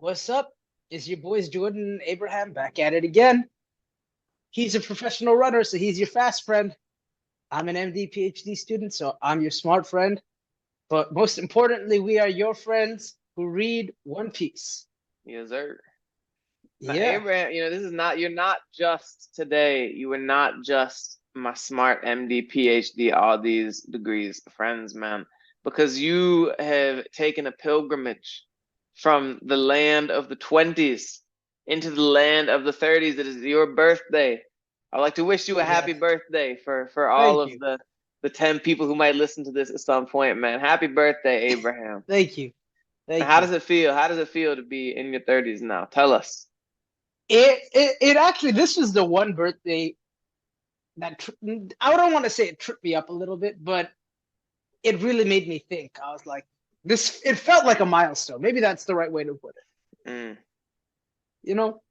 What's up? It's your boys Jordan and Abraham back at it again. He's a professional runner, so he's your fast friend. I'm an MD PhD student, so I'm your smart friend. But most importantly, we are your friends who read One Piece. Yes, sir. Now, Yeah, Abraham, you're not just today. You were not just my smart MD, PhD, all these degrees, friends, man, because you have taken a pilgrimage from the land of the 20s into the land of the 30s. It is your birthday. I'd like to wish you a yeah. happy birthday for all Thank of you. the 10 people who might listen to this at some point, man. Happy birthday, Abraham. Thank you. Thank How you. does it feel? How does it feel to be in your 30s now? Tell us. It actually, this was the one birthday that I don't want to say it tripped me up a little bit, but it really made me think. I was like, it felt like a milestone. Maybe that's the right way to put it. Mm. You know,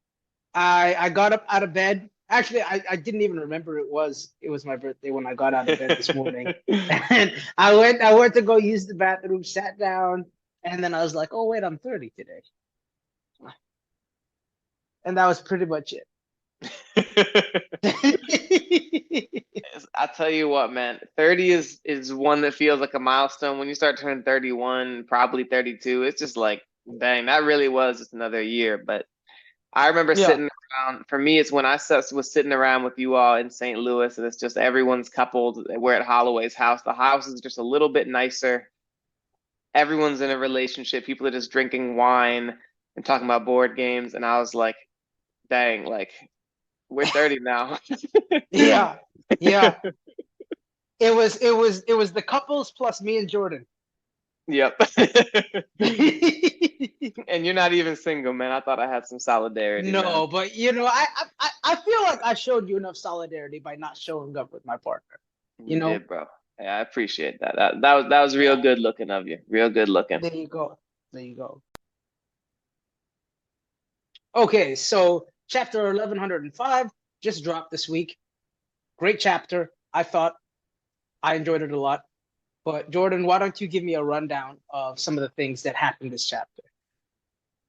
I got up out of bed. Actually, I didn't even remember it was my birthday when I got out of bed this morning. And I went to go use the bathroom, sat down, and then I was like, oh wait, I'm 30 today. And that was pretty much it. I tell you what, man, 30 is one that feels like a milestone. When you start turning 31, probably 32, it's just like, dang, that really was just another year. But I remember Yeah. sitting around, for me, it's when was sitting around with you all in St. Louis, and it's just everyone's coupled. We're at Holloway's house. The house is just a little bit nicer. Everyone's in a relationship. People are just drinking wine and talking about board games. And I was like, dang, like, we're 30 now. Yeah. Yeah. It was the couples plus me and Jordan. Yep. And you're not even single, man. I thought I had some solidarity, man. No, but I feel like I showed you enough solidarity by not showing up with my partner. You You know? did, bro. Yeah, I appreciate that. That was real Yeah. good looking of you. Real good looking. There you go. There you go. Okay, so chapter 1105 just dropped this week. Great chapter. I thought I enjoyed it a lot. But Jordan, why don't you give me a rundown of some of the things that happened this chapter?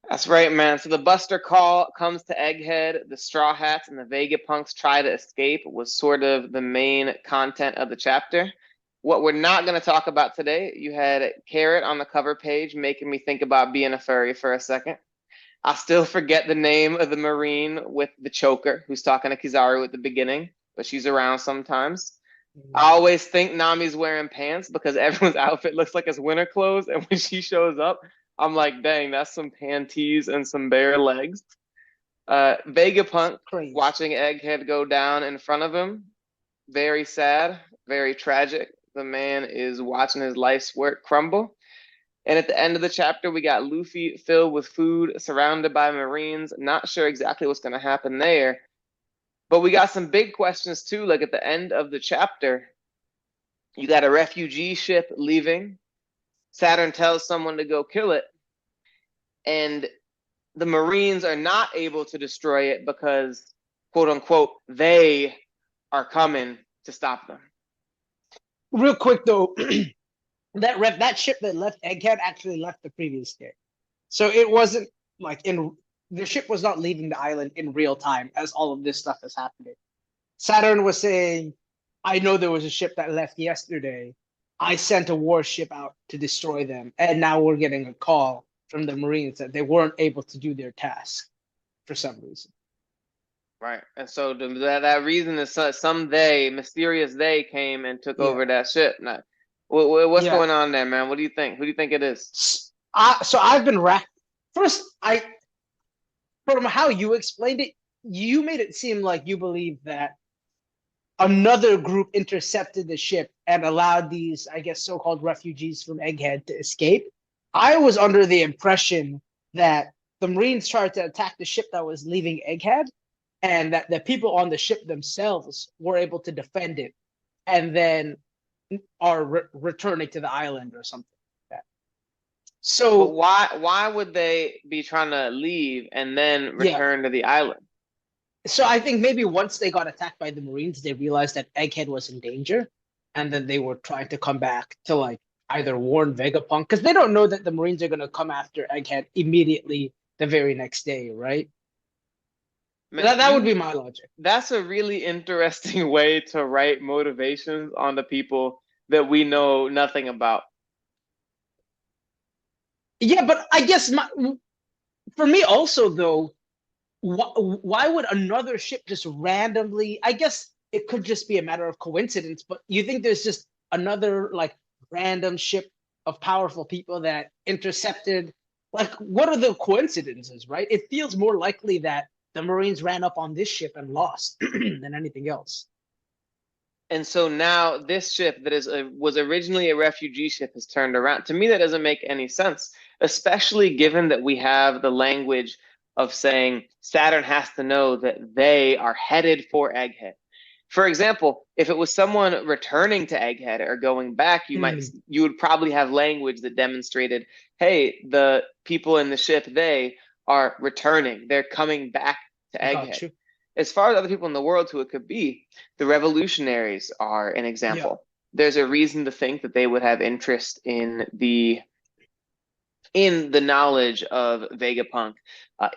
That's right, man. So the Buster call comes to Egghead. The Straw Hats and the Vegapunks try to escape was sort of the main content of the chapter. What we're not going to talk about today, you had Carrot on the cover page making me think about being a furry for a second. I still forget the name of the Marine with the choker who's talking to Kizaru at the beginning, but she's around sometimes. I always think Nami's wearing pants because everyone's outfit looks like it's winter clothes, and when she shows up, I'm like, dang, that's some panties and some bare legs. Vegapunk Crazy. watching Egghead go down in front of him, very sad, very tragic. The man is watching his life's work crumble. And at the end of the chapter, we got Luffy filled with food, surrounded by Marines. Not sure exactly what's going to happen there. But we got some big questions too. Like at the end of the chapter, you got a refugee ship leaving. Saturn tells someone to go kill it. And the Marines are not able to destroy it because, quote unquote, they are coming to stop them. Real quick though, that ship that left Egghead actually left the previous day. So it wasn't like in the ship was not leaving the island in real time as all of this stuff is happening. Saturn was saying, I know there was a ship that left yesterday. I sent a warship out to destroy them. And now we're getting a call from the Marines that they weren't able to do their task for some reason. Right. And so that reason is some they, mysterious they came and took Yeah. over that ship. Now, what's Yeah. going on there, man? What do you think? Who do you think it is? So I've been racked. First, from how you explained it, you made it seem like you believe that another group intercepted the ship and allowed these, I guess, so-called refugees from Egghead to escape. I was under the impression that the Marines tried to attack the ship that was leaving Egghead, and that the people on the ship themselves were able to defend it, and then are returning to the island or something like that. But So why would they be trying to leave and then yeah, return to the island? so I think maybe once they got attacked by the Marines, they realized that Egghead was in danger, and then they were trying to come back to like either warn Vegapunk because they don't know that the Marines are going to come after Egghead immediately the very next day, right? Man, That would be my logic. that's a really interesting way to write motivations on the people that we know nothing about. Yeah, but I guess for me also though, why would another ship just randomly? I guess it could just be a matter of coincidence, but you think there's just another like random ship of powerful people that intercepted? Like, what are the coincidences, right? It feels more likely that the Marines ran up on this ship and lost than anything else. And so now this ship that was originally a refugee ship has turned around. To me, that doesn't make any sense, especially given that we have the language of saying Saturn has to know that they are headed for Egghead. For example, if it was someone returning to Egghead or going back, you would probably have language that demonstrated, hey, the people in the ship, they are returning. They're coming back to Got Egghead. you. As far as other people in the world who it could be, the revolutionaries are an example. Yeah. There's a reason to think that they would have interest in the knowledge of Vegapunk,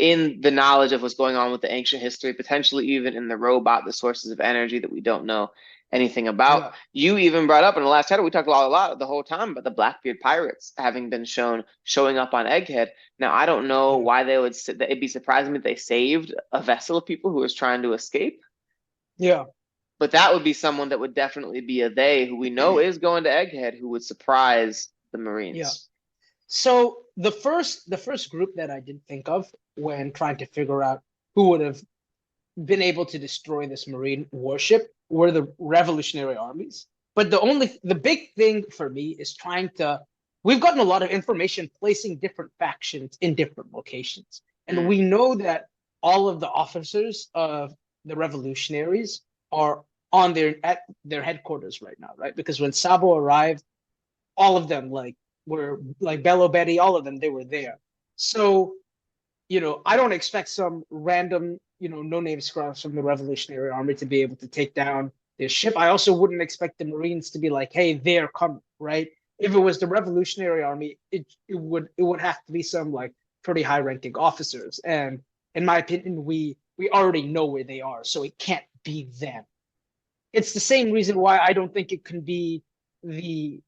in the knowledge of what's going on with the ancient history, potentially even in the robot, the sources of energy that we don't know anything about. Yeah. You even brought up in the last chapter, we talked a lot the whole time about the Blackbeard pirates having been showing up on Egghead. Now, I don't know why they would, it'd be surprising if they saved a vessel of people who was trying to escape. Yeah. But that would be someone that would definitely be a they who we know is going to Egghead who would surprise the Yeah. Marines. So the first group that I did think of when trying to figure out who would have been able to destroy this Marine warship were the revolutionary armies. But the big thing for me is trying to we've gotten a lot of information placing different factions in different locations. And we know that all of the officers of the revolutionaries are at their headquarters right now, right? Because when Sabo arrived, all of them were like Bello Betty, all of them, they were there. So, I don't expect some random, no name scrubs from the Revolutionary Army to be able to take down this ship. I also wouldn't expect the Marines to be like, hey, they're coming, right? If it was the Revolutionary Army, it would have to be some like pretty high ranking officers. And in my opinion, we already know where they are, so it can't be them. It's the same reason why I don't think it can be the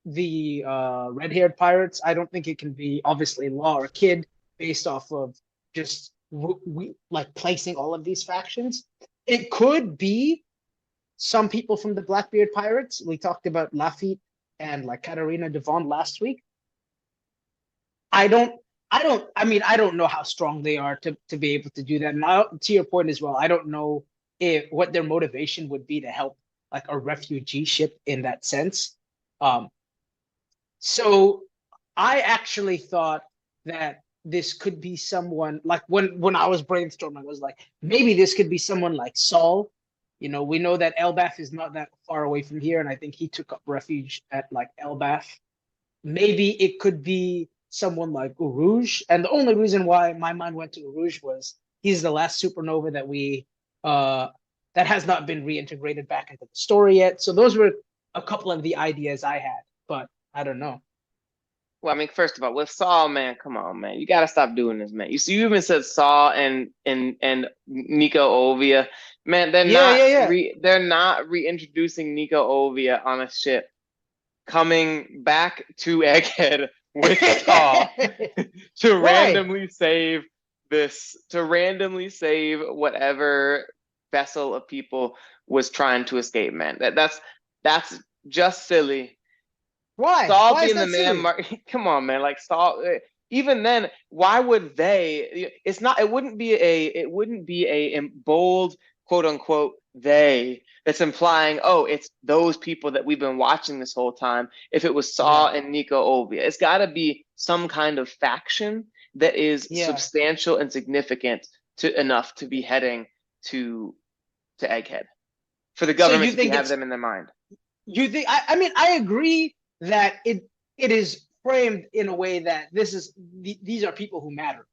red-haired pirates. I don't think it can be obviously Law or Kid based off of just we like placing all of these factions. It could be some people from the Blackbeard Pirates. We talked about Lafitte and like Katarina Devon last week. I don't. I don't know how strong they are to be able to do that. And to your point as well, I don't know what their motivation would be to help like a refugee ship in that sense. Um, So I actually thought that this could be someone like when I was brainstorming, I was like, maybe this could be someone like Saul. We know that Elbath is not that far away from here, and I think he took up refuge at like Elbath. Maybe it could be someone like Uruj. And the only reason why my mind went to Uruj was he's the last supernova uh that has not been reintegrated back into the story yet. So those were a couple of the ideas I had, but I don't know. Well, I mean, first of all, with Saul, man, come on, man, you gotta stop doing this, man. You even said Saul and Nico Ovia, man. Yeah, yeah, yeah. They're not reintroducing Nico Ovia on a ship coming back to Egghead with Saul to Why? randomly save whatever vessel of people was trying to escape, man. That's just silly. Why? Saul Why is being the that man, silly? come on, man. Like Saul, even then, why would they? It's not. It wouldn't be a. It wouldn't be a bold quote unquote they that's implying, oh, it's those people that we've been watching this whole time. If it was Saul Yeah, and Nico Ovia, it's got to be some kind of faction that is yeah. substantial and significant to enough to be heading to Egghead for the So government you to be think have it's them in their mind. you think I mean I agree that it is framed in a way that these are people who matter,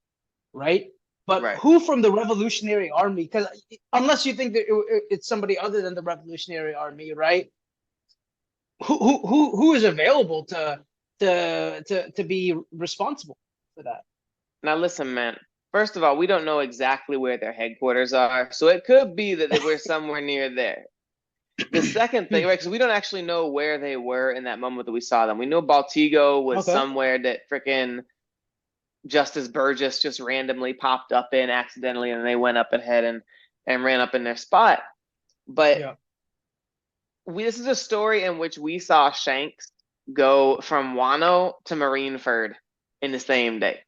right? But Right. who from the Revolutionary Army? Because unless you think that it's somebody other than the Revolutionary Army, right? Who is available to be responsible for that? Now listen, man. First of all, we don't know exactly where their headquarters are, so it could be that they were somewhere near there. The second thing, right? Because we don't actually know where they were in that moment that we saw them. We know Baltigo was Okay. somewhere that freaking Justice Burgess just randomly popped up in accidentally, and they went up ahead and ran up in their spot. But Yeah. this is a story in which we saw Shanks go from Wano to Marineford in the same day.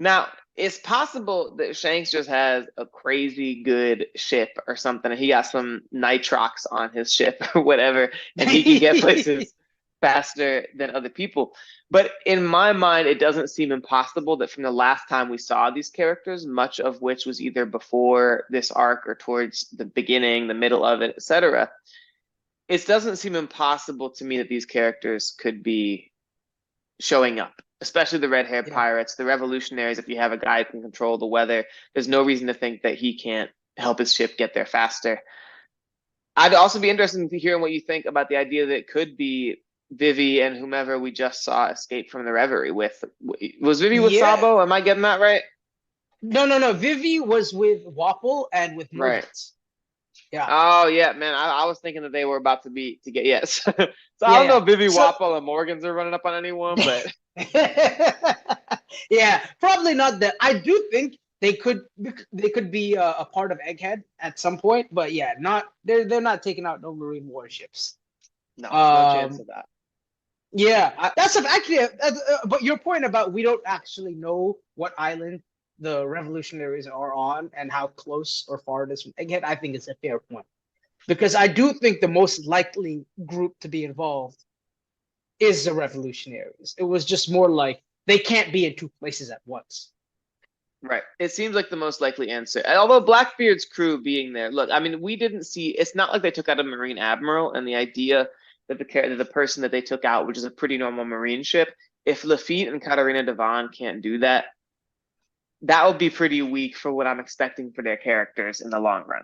Now, it's possible that Shanks just has a crazy good ship or something, and he got some nitrox on his ship or whatever, and he can get places faster than other people. But in my mind, it doesn't seem impossible that from the last time we saw these characters, much of which was either before this arc or towards the beginning, the middle of it, etc., it doesn't seem impossible to me that these characters could be showing up, especially the red-haired Yeah. pirates, the revolutionaries. If you have a guy who can control the weather, there's no reason to think that he can't help his ship get there faster. I'd also be interested in hearing what you think about the idea that it could be Vivi and whomever we just saw escape from the reverie with. Was Vivi with Yeah. Sabo? Am I getting that right? No. Vivi was with Wapple and with Right. Morgans. Yeah. Oh yeah, man. I was thinking that they were about to be to get yes. So I don't Yeah. know if Vivi So Wapple and Morgans are running up on anyone, but yeah, probably not that. I do think they could be a part of Egghead at some point, but yeah, not they're not taking out no marine warships. no chance Um, of that. yeah, that's actually. But your point about we don't actually know what island the revolutionaries are on and how close or far it is from Egghead, I think is a fair point because I do think the most likely group to be involved is the revolutionaries. It was just more like they can't be in two places at once. Right. It seems like the most likely answer. And although Blackbeard's crew being there, look, I mean, we didn't see. It's not like they took out a Marine admiral, and the idea that the person that they took out, which is a pretty normal Marine ship, if Lafitte and Katarina Devon can't do that, that would be pretty weak for what I'm expecting for their characters in the long run.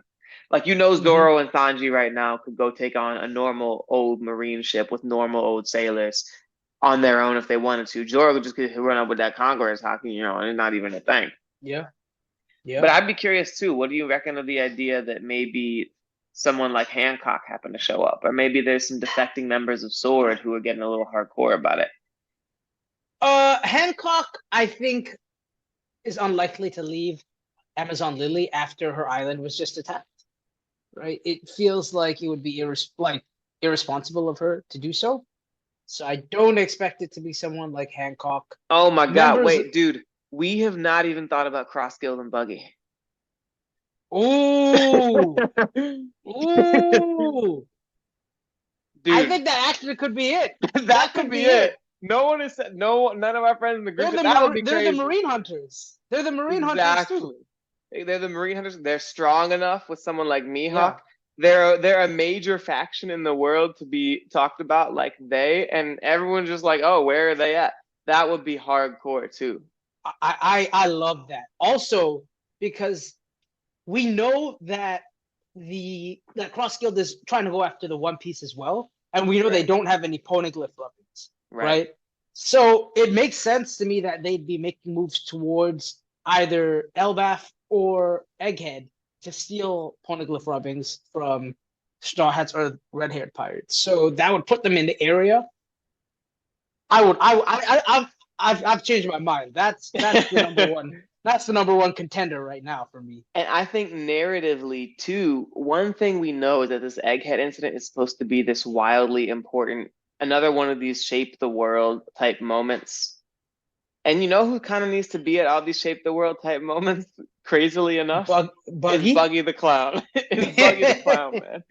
Like Mm-hmm. Zoro and Sanji right now could go take on a normal old Marine ship with normal old sailors on their own if they wanted to. Zoro could just run up with that Conqueror's hockey, and it's not even a thing. Yeah, yeah. But I'd be curious too. What do you reckon of the idea that maybe someone like Hancock happened to show up, or maybe there's some defecting members of Sword who are getting a little hardcore about it? Hancock, I think, is unlikely to leave Amazon Lily after her island was just attacked. Right? It feels like it would be irresponsible of her to do so. So I don't expect it to be someone like Hancock. Oh my God! Members. Wait, dude, we have not even thought about Cross Guild and Buggy. Ooh, ooh. I Dude, think that actually could be it. that That could could be be it. it. No one has said no. None of our friends in the group. They're That would be they're the crazy. marine hunters. They're the marine hunters too. Exactly. They're the Marine Hunters. They're strong enough with someone like Mihawk. Yeah. They're a major faction in the world to be talked about like they, and everyone's just like, oh, where are they at? That would be hardcore too. I love that. Also, because we know that that Cross Guild is trying to go after the One Piece as well, and we know they Right. don't have any poneglyph weapons, Right. right? So it makes sense to me that they'd be making moves towards either Elbaf or Egghead to steal poneglyph rubbings from Straw Hats or Red Haired Pirates. So that would put them in the area. I've changed my mind. That's the number one. That's the number one contender right now for me. And I think narratively too, one thing we know is that this Egghead incident is supposed to be this wildly important, another one of these shape the world type moments. And you know who kind of needs to be at all these shape the world type moments, crazily enough? Is Buggy. Buggy the Clown. Is Buggy the Clown, man.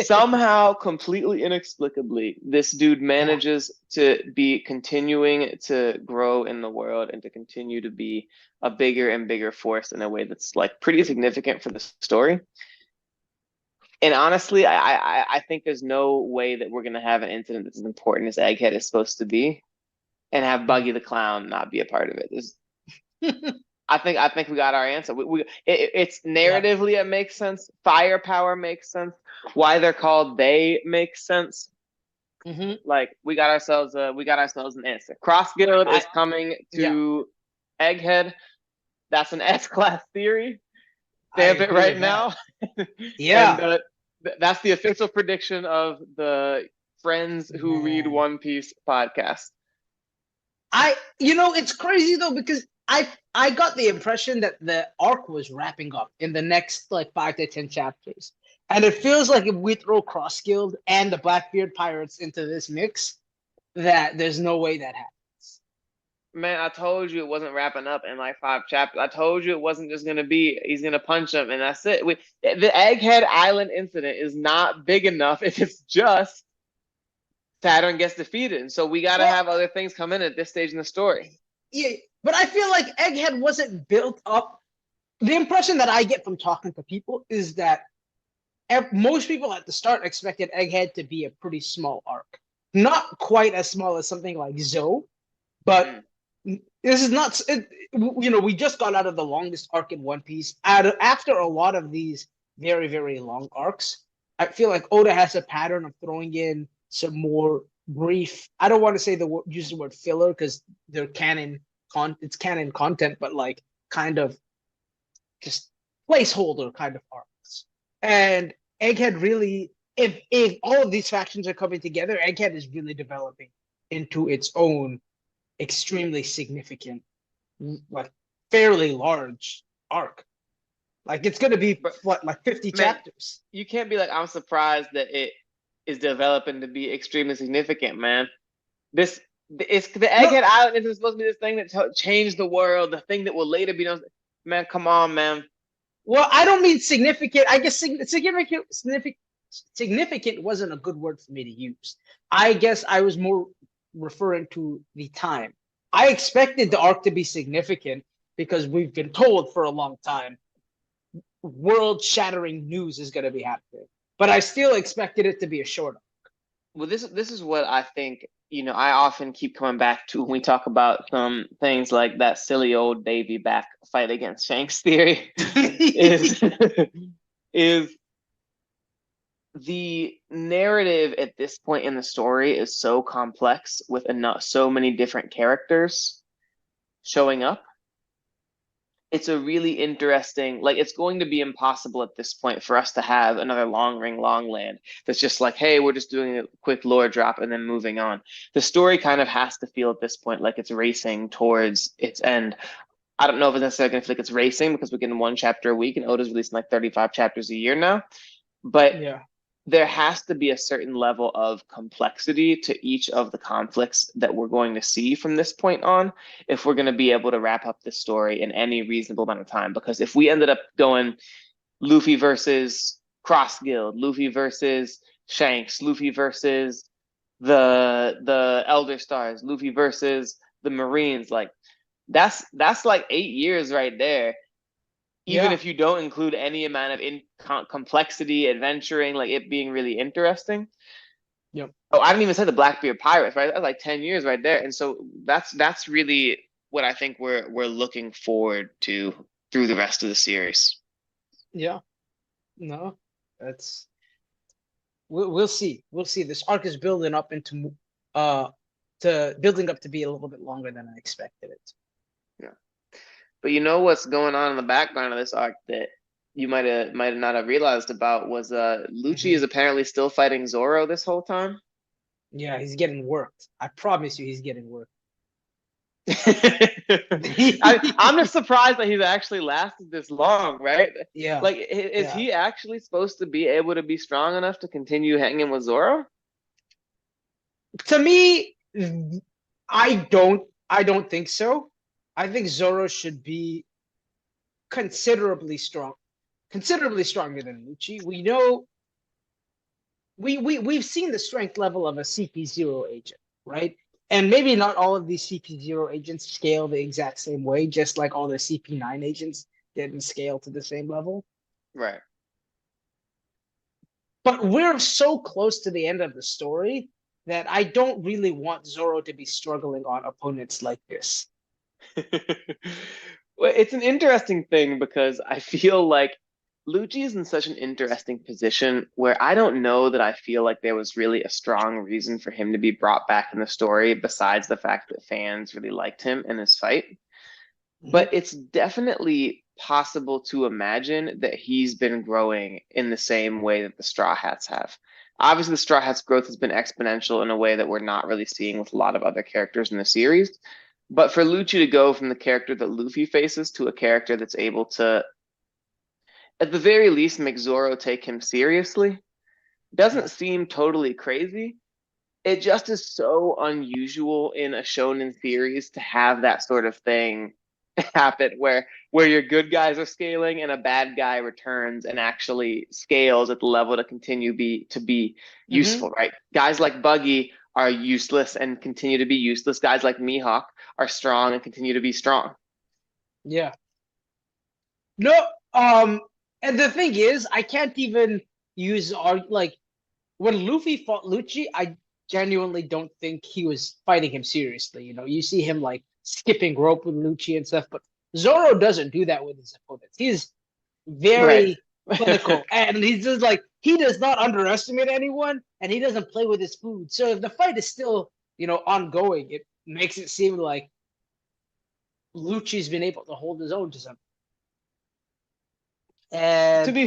Somehow, completely inexplicably, this dude Yeah. manages to be continuing to grow in the world and to continue to be a bigger and bigger force in a way that's like pretty significant for the story. And honestly, I think there's no way that we're gonna have an incident that's as important as Egghead is supposed to be, and have Buggy the Clown not be a part of it. I think we got our answer. It's Yeah. narratively it makes sense. Firepower makes sense. Why they're called they makes sense. Mm-hmm. Like we got ourselves an answer. Cross Guild is coming Yeah, to Egghead. That's an S-class theory. I Stamp it agree right with that. now. And Yeah, that's the official prediction of the Friends Who Read man. One Piece podcast. It's crazy though because I got the impression that the arc was wrapping up in the next like 5 to 10 chapters, and it feels like if we throw Cross Guild and the Blackbeard Pirates into this mix, that there's no way that happens. Man, I told you it wasn't wrapping up in like 5 chapters. I told you it wasn't just gonna be he's gonna punch him and that's it. The Egghead Island incident is not big enough if it's just Saturn gets defeated, and so we got to Well, have other things come in at this stage in the story. yeah, but I feel like Egghead wasn't built up. The impression that I get from talking to people is that most people at the start expected Egghead to be a pretty small arc, not quite as small as something like Zoe, but this is not. We just got out of the longest arc in One Piece. After a lot of these very very long arcs, I feel like Oda has a pattern of throwing in some more brief. I don't want to say use the word filler because they're it's canon content, but like kind of just placeholder kind of arcs. And Egghead really, if all of these factions are coming together, Egghead is really developing into its own extremely significant, like fairly large arc. Like it's gonna be what, like 50 Man, chapters. you can't be like, I'm surprised that it is developing to be extremely significant, man. This it's the No, Egghead Island is supposed to be this thing that changed the world, the thing that will later be known. Man, come on, man. well, I don't mean significant. I guess significant wasn't a good word for me to use. I guess I was more referring to the time. I expected the arc to be significant because we've been told for a long time world-shattering news is going to be happening. But I still expected it to be a short arc. Well, this is what I think. I often keep coming back to when we talk about some things like that silly old Davy back fight against Shanks theory is is the narrative at this point in the story is so complex with so many different characters showing up. It's a really interesting, like it's going to be impossible at this point for us to have another long ring long land that's just like, hey, we're just doing a quick lore drop and then moving on. The story kind of has to feel at this point like it's racing towards its end. I don't know if it's necessarily going to feel like it's racing because we're getting one chapter a week and Oda's releasing like 35 chapters a year now. But Yeah. there has to be a certain level of complexity to each of the conflicts that we're going to see from this point on if we're going to be able to wrap up this story in any reasonable amount of time. Because if we ended up going Luffy versus Cross Guild, Luffy versus Shanks, Luffy versus the Elder Stars, Luffy versus the Marines, like that's like 8 years right there, even Yeah. if you don't include any amount of complexity, adventuring, like it being really interesting. Yep. Oh, I didn't even say the Blackbeard Pirates, right? That's like 10 years right there. And so that's really what I think we're looking forward to through the rest of the series. Yeah. No, that's we'll see. We'll see. This arc is building up uh to building up to be a little bit longer than I expected it. Yeah. But you know what's going on in the background of this arc that you might not have realized about was Lucci is apparently still fighting Zoro this whole time. Yeah, he's getting worked. I promise you, he's getting worked. I'm just surprised that he's actually lasted this long, right? Yeah, Like, is yeah. he actually supposed to be able to be strong enough to continue hanging with Zoro? To me, I don't think so. I think Zoro should be considerably considerably stronger than Lucci. We know we've seen the strength level of a CP0 agent, right? And maybe not all of these CP0 agents scale the exact same way, just like all the CP9 agents didn't scale to the same level. Right. But we're so close to the end of the story that I don't really want Zoro to be struggling on opponents like this. Well, it's an interesting thing because I feel like Lucci is in such an interesting position where I don't know that I feel like there was really a strong reason for him to be brought back in the story besides the fact that fans really liked him in his fight. Mhm. But it's definitely possible to imagine that he's been growing in the same way that the Straw Hats have. Obviously, the Straw Hats' growth has been exponential in a way that we're not really seeing with a lot of other characters in the series. But for Lucci to go from the character that Luffy faces to a character that's able to, at the very least, make Zoro take him seriously Yeah. doesn't seem totally crazy. It just is so unusual in a shonen series to have that sort of thing happen where your good guys are scaling and a bad guy returns and actually scales at the level to be Hmm. useful, right? Guys like Buggy are useless and continue to be useless. Guys like Mihawk are strong and continue to be strong. Yeah. No. Um. And the thing is, I can't even use our like when Luffy fought Lucci. I genuinely don't think he was fighting him seriously. You know, you see him like skipping rope with Lucci and stuff, but Zoro doesn't do that with his opponents. He's Right. very clinical, and he's just like he does not underestimate anyone, and he doesn't play with his food. So if the fight is still, ongoing, it makes it seem like Lucci's been able to hold his own to some. And To be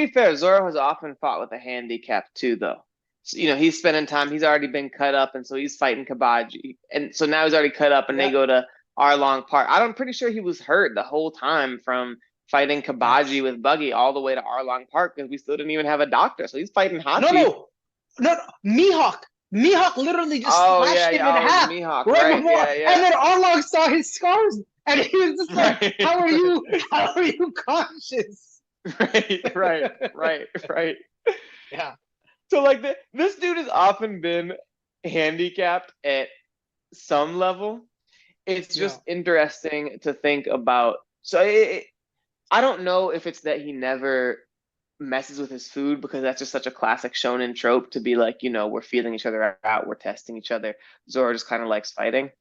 fair, Zoro has often fought with a handicap too, though. So, he's spending time. He's already been cut up, and so he's fighting Kabaji, and so now he's already cut up, and they yeah, go to Arlong Park. I'm pretty sure he was hurt the whole time from fighting Kabaji yes, with Buggy all the way to Arlong Park because we still didn't even have a doctor. So he's fighting no, Hachi. no, no, no. Mihawk literally just Oh slashed yeah, him yeah. in Oh, it was half Mihawk, right right? before, Yeah, and yeah. then Arlong saw his scars, and he was just like, Right, "How are you? How are you conscious?" right. Yeah, So like this dude has often been handicapped at some level. It's yeah. just interesting to think about. So I don't know if it's that he never messes with his food because that's just such a classic shonen trope to be like, we're feeling each other out, we're testing each other. Zoro just kind of likes fighting.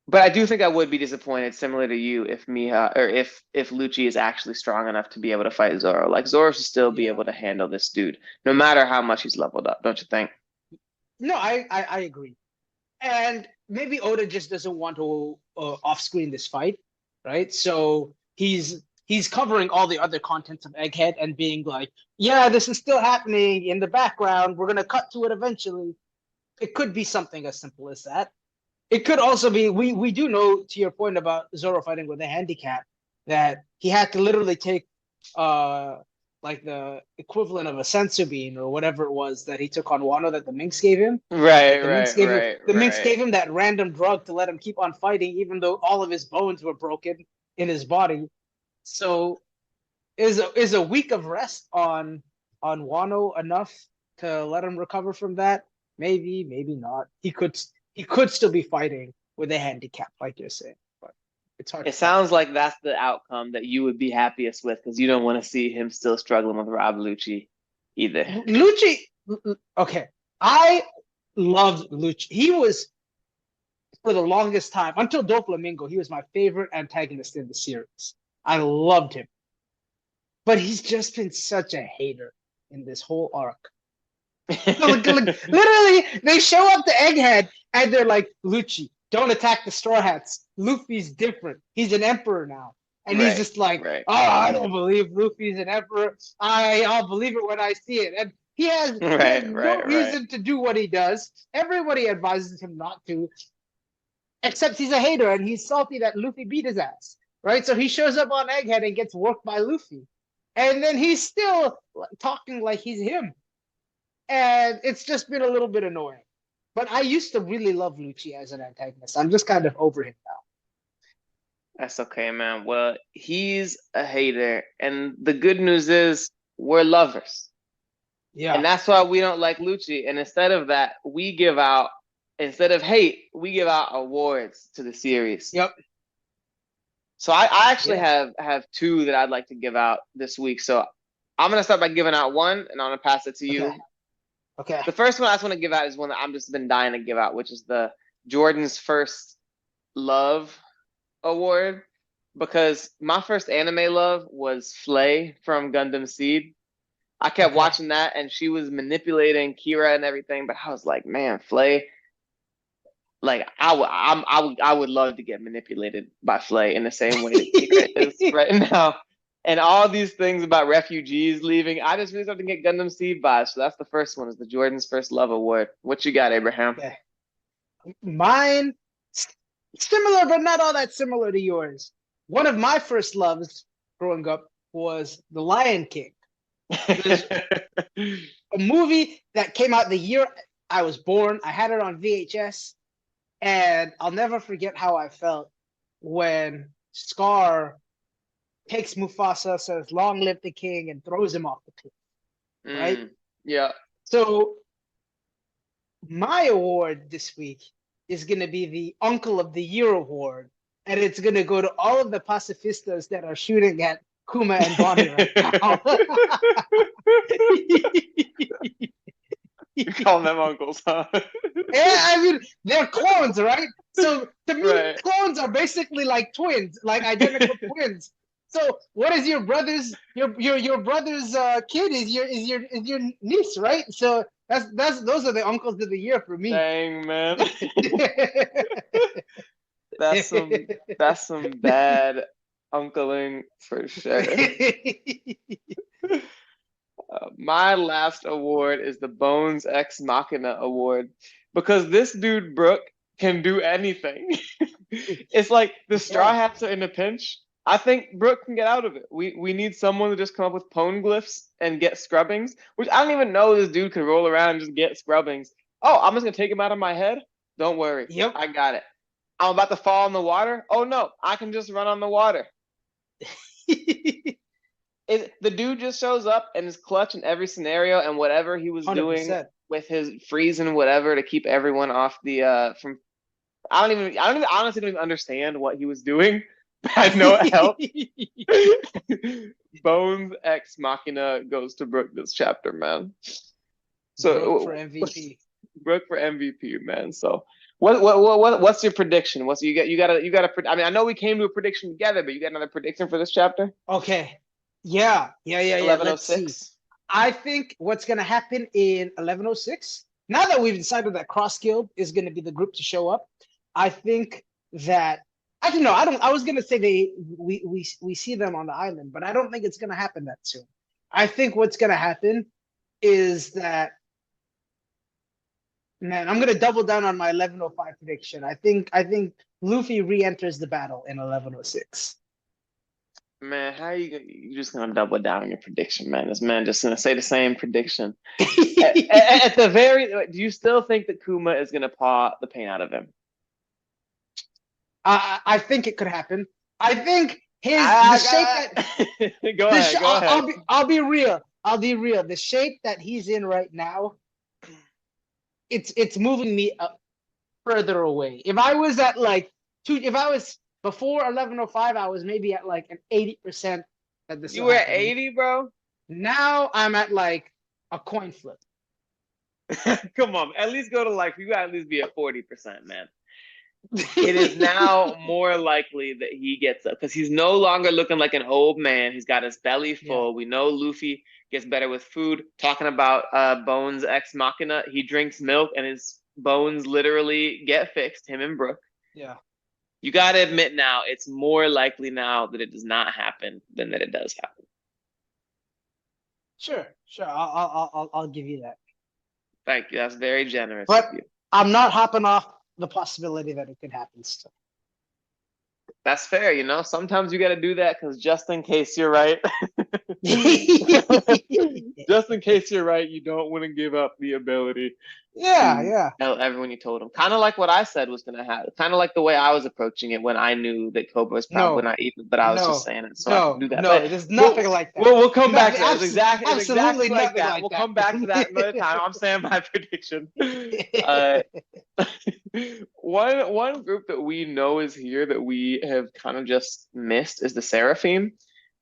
But I do think I would be disappointed, similar to you, if Miha or if Lucci is actually strong enough to be able to fight Zoro. Like Zoro should still be Yeah. able to handle this dude, no matter how much he's leveled up, don't you think? No, I agree. And maybe Oda just doesn't want to off-screen this fight, right? So he's covering all the other contents of Egghead and being like, "Yeah, this is still happening in the background. We're gonna cut to it eventually." It could be something as simple as that. It could also be we do know, to your point about Zoro fighting with a handicap, that he had to literally take uh like the equivalent of a sensu bean or whatever it was that he took on Wano that the Minx gave him. Right, Like right, right, the Minx right. gave him that random drug to let him keep on fighting, even though all of his bones were broken in his body. So is a week of rest on Wano enough to let him recover from that? Maybe, maybe not. He could still be fighting with a handicap, like you're saying, but it's hard It to tell. sounds like that's the outcome that you would be happiest with because you don't want to see him still struggling with Rob Lucci either. Lucci, okay. I loved Lucci. He was for the longest time until Doflamingo. He was my favorite antagonist in the series. I loved him, but he's just been such a hater in this whole arc. Literally, they show up to Egghead and they're like, Lucci, don't attack the Straw Hats. Luffy's different. He's an emperor now. And he's Right, just like, right, oh, I don't believe Luffy's an emperor. I'll believe it when I see it. And he has no right. reason to do what he does. Everybody advises him not to, except he's a hater and he's salty that Luffy beat his ass. Right? So he shows up on Egghead and gets worked by Luffy. And then he's still talking like he's him, and it's just been a little bit annoying. But I used to really love Lucci as an antagonist. I'm just kind of over him now. That's okay, man. Well, he's a hater, and the good news is we're lovers. And Yeah. that's why we don't like Lucci. And instead of that, instead of hate, we give out awards to the series. Yep. So I actually Yeah. have two that I'd like to give out this week. So I'm gonna start by giving out one, and I'm gonna pass it to Okay. you. Okay. The first one I just want to give out is one that I've just been dying to give out, which is the Jordan's First Love Award. because my first anime love was Flay from Gundam Seed. I kept Okay. watching that, and she was manipulating Kira and everything. But I was like, man, Flay, like I would love to get manipulated by Flay in the same way that Kira is right now. And all these things about refugees leaving, I just really started to get Gundam Seed vibes. So that's the first one, is the Jordan's First Love Award. What you got, Abraham? Okay. Mine, similar, but not all that similar to yours. One of my first loves growing up was The Lion King. There's a movie that came out the year I was born. I had it on VHS, and I'll never forget how I felt when Scar takes Mufasa, says "Long live the king," and throws him off the cliff. Right. Yeah. So my award this week is going to be the Uncle of the Year award, and it's going to go to all of the pacifistas that are shooting at Kuma and Bonnie right now. You call them uncles, huh? Yeah, I mean, they're clones, right? So to me, Right. clones are basically like twins, like identical twins. So what is your brother's your brother's kid is your niece, right? So that's those are the uncles of the year for me. Dang, man. That's some bad uncling for sure. My last award is the Bones Ex Machina award, because this dude Brooke can do anything. It's like the Straw Hats are in a pinch. I think Brooke can get out of it. We need someone to just come up with pwn glyphs and get scrubbings, which I don't even know this dude could roll around and just get scrubbings. Oh, I'm just gonna take him out of my head? Don't worry. Yep. I got it. I'm about to fall in the water. Oh no, I can just run on the water. The dude just shows up and is clutch in every scenario, and whatever he was 100%. doing with his freeze and whatever to keep everyone off the from. I honestly don't even understand what he was doing. But I know it helped. Bones Ex Machina goes to Brooke this chapter, man. So Brooke for MVP. Brooke for MVP, man. So what's your prediction? What's you got I mean, I know we came to a prediction together, but you got another prediction for this chapter? Okay. Yeah. Let's see. I think what's going to happen in 1106, now that we've decided that Cross Guild is going to be the group to show up, I think that actually no, I was going to say we see them on the island, but I don't think it's going to happen that soon. I think what's going to happen is that, man, I'm going to double down on my 1105 prediction. I think Luffy re-enters the battle in 1106. Man, how are you just gonna double down on your prediction, man? This man just gonna say the same prediction. At the very, do you still think that Kuma is gonna paw the pain out of him? I think it could happen. I think the shape that go ahead. I'll be real. The shape that he's in right now, it's moving me up further away. If I was at like if I was before 1105, I was maybe at like an 80% that this. You were at 80, bro? Now I'm at like a coin flip. Come on, at least go to like, you gotta at least be at 40%, man. It is now more likely that he gets up, because he's no longer looking like an old man. He's got his belly full. Yeah. We know Luffy gets better with food. Talking about Bones Ex Machina, he drinks milk and his bones literally get fixed, him and Brooke. Yeah. You got to admit now, it's more likely now that it does not happen than that it does happen. Sure. I'll give you that. Thank you. That's very generous but of you. I'm not hopping off the possibility that it could happen still. That's fair, you know. Sometimes you got to do that because just in case you're right. Just in case you're right, you don't want to give up the ability. Yeah. Tell everyone you told them. Kind of like what I said was going to happen. Kind of like the way I was approaching it when I knew that Cobra was probably not even, but I was just saying it so I could do that. No, there's nothing like that. We'll come back to that. It's absolutely like that. We'll come back to that another time. I'm saying my prediction. One group that we know is here that we have kind of just missed is the Seraphim.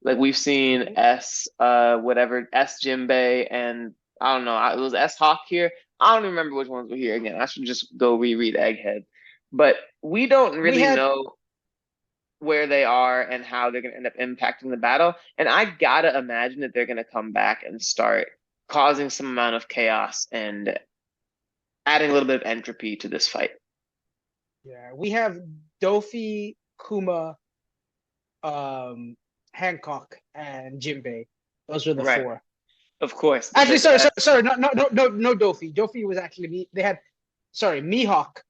Like we've seen S Jimbei, and I don't know, it was S Hawk here. I don't remember which ones were here again. I should just go reread Egghead. But we don't really know. where they are and how they're going to end up impacting the battle. And I gotta imagine that they're going to come back and start causing some amount of chaos and adding a little bit of entropy to this fight. Yeah, we have Dofi, Kuma, Hancock, and Jinbei. Those were the Right. four. Of course. Actually, sorry, no, Dofi. Dofi was actually me. They had, sorry, Mihawk,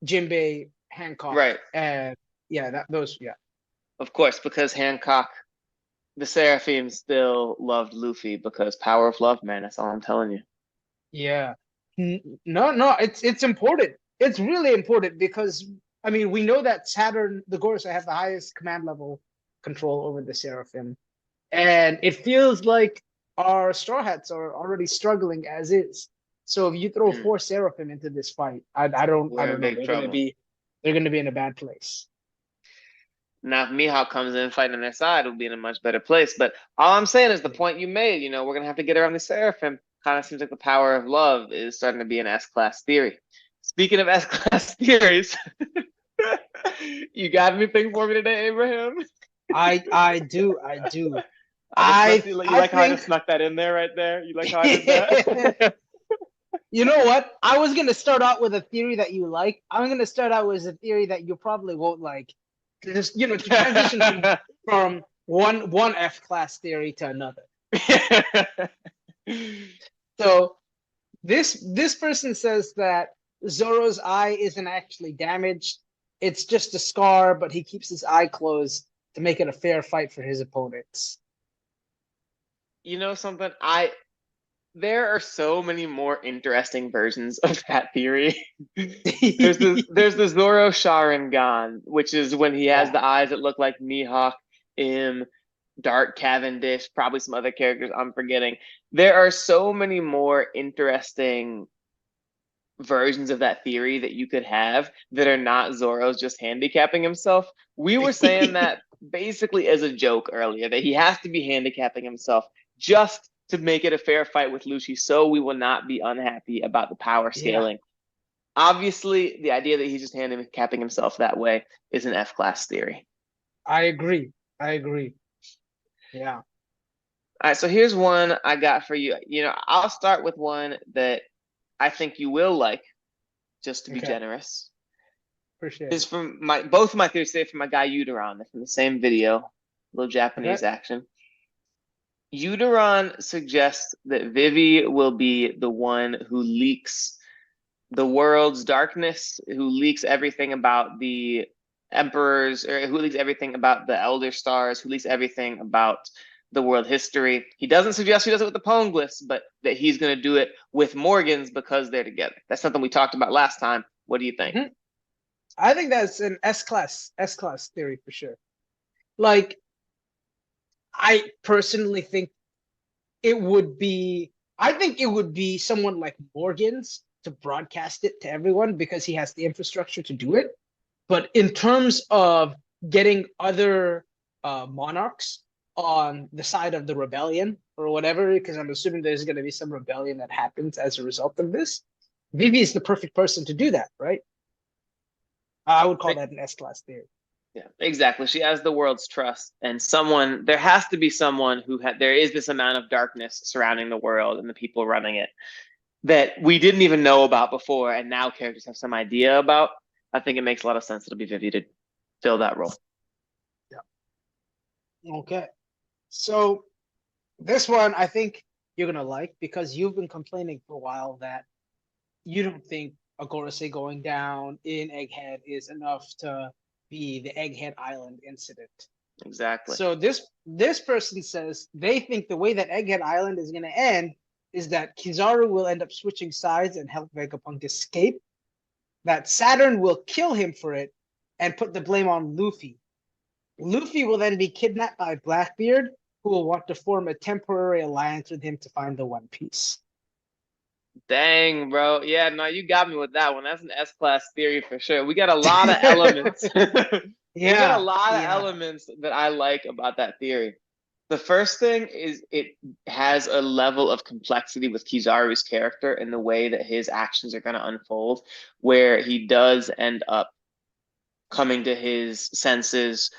Jinbei, Hancock, Right. and yeah, those, yeah. Of course, because Hancock, the Seraphim still loved Luffy because power of love, man. That's all I'm telling you. Yeah. No, it's important. It's really important because I mean we know that Saturn, the Gorsa, have the highest command level control over the Seraphim, and it feels like our Straw Hats are already struggling as is. So if you throw four Seraphim into this fight, I We're in don't know. big trouble. They're gonna be in a bad place. Now, if Mihawk comes in fighting on their side, we'll be in a much better place. But all I'm saying is the point you made, we're going to have to get around the Seraphim. Kind of seems like the power of love is starting to be an S-class theory. Speaking of S-class theories, you got anything for me today, Abraham? I do. You like how I just snuck that in there right there? You like how I did that? You know what? I was gonna start out with a theory that you like. I'm gonna start out with a theory that you probably won't like. Just to transition from one F class theory to another. So this person says that Zoro's eye isn't actually damaged. It's just a scar, but he keeps his eye closed to make it a fair fight for his opponents. You know something? There are so many more interesting versions of that theory. there's the Zoro Sharingan, which is when he has the eyes that look like Mihawk, Dark Cavendish, probably some other characters I'm forgetting. There are so many more interesting versions of that theory that you could have that are not Zoro's just handicapping himself. We were saying that basically as a joke earlier, that he has to be handicapping himself just to make it a fair fight with Luffy, so we will not be unhappy about the power scaling. Obviously, the idea that he's just handicapping himself that way is an F-class theory. I agree. Yeah. All right, so here's one I got for you. I'll start with one that I think you will like, just to be generous. Appreciate it. It's from both of my theories today from my guy Uteron. They're from the same video, a little Japanese action. Uteron suggests that Vivi will be the one who leaks the world's darkness, who leaks everything about the emperors, or who leaks everything about the elder stars, who leaks everything about the world history. He doesn't suggest he does it with the Poneglyphs, but that he's going to do it with Morgans because they're together. That's something we talked about last time. What do you think? I think that's an S-class theory for sure. Like, I personally think it would be someone like Morgan's to broadcast it to everyone because he has the infrastructure to do it. But in terms of getting other monarchs on the side of the rebellion or whatever, because I'm assuming there's going to be some rebellion that happens as a result of this, Vivi is the perfect person to do that, right? I would call that an S-class theory. Yeah, exactly. She has the world's trust, and there has to be someone there is this amount of darkness surrounding the world and the people running it that we didn't even know about before, and now characters have some idea about. I think it makes a lot of sense it'll be Vivi to fill that role. Yeah. Okay. So this one I think you're gonna like because you've been complaining for a while that you don't think Agorase going down in Egghead is enough to be the Egghead Island incident. Exactly. So this person says they think the way that Egghead Island is going to end is that Kizaru will end up switching sides and help Vegapunk escape. That Saturn will kill him for it and put the blame on Luffy. Luffy will then be kidnapped by Blackbeard, who will want to form a temporary alliance with him to find the One Piece. Dang, bro. Yeah, no, you got me with that one. That's an S-class theory for sure. We got a lot of elements. We got a lot of elements that I like about that theory. The first thing is it has a level of complexity with Kizaru's character and the way that his actions are going to unfold, where he does end up coming to his senses,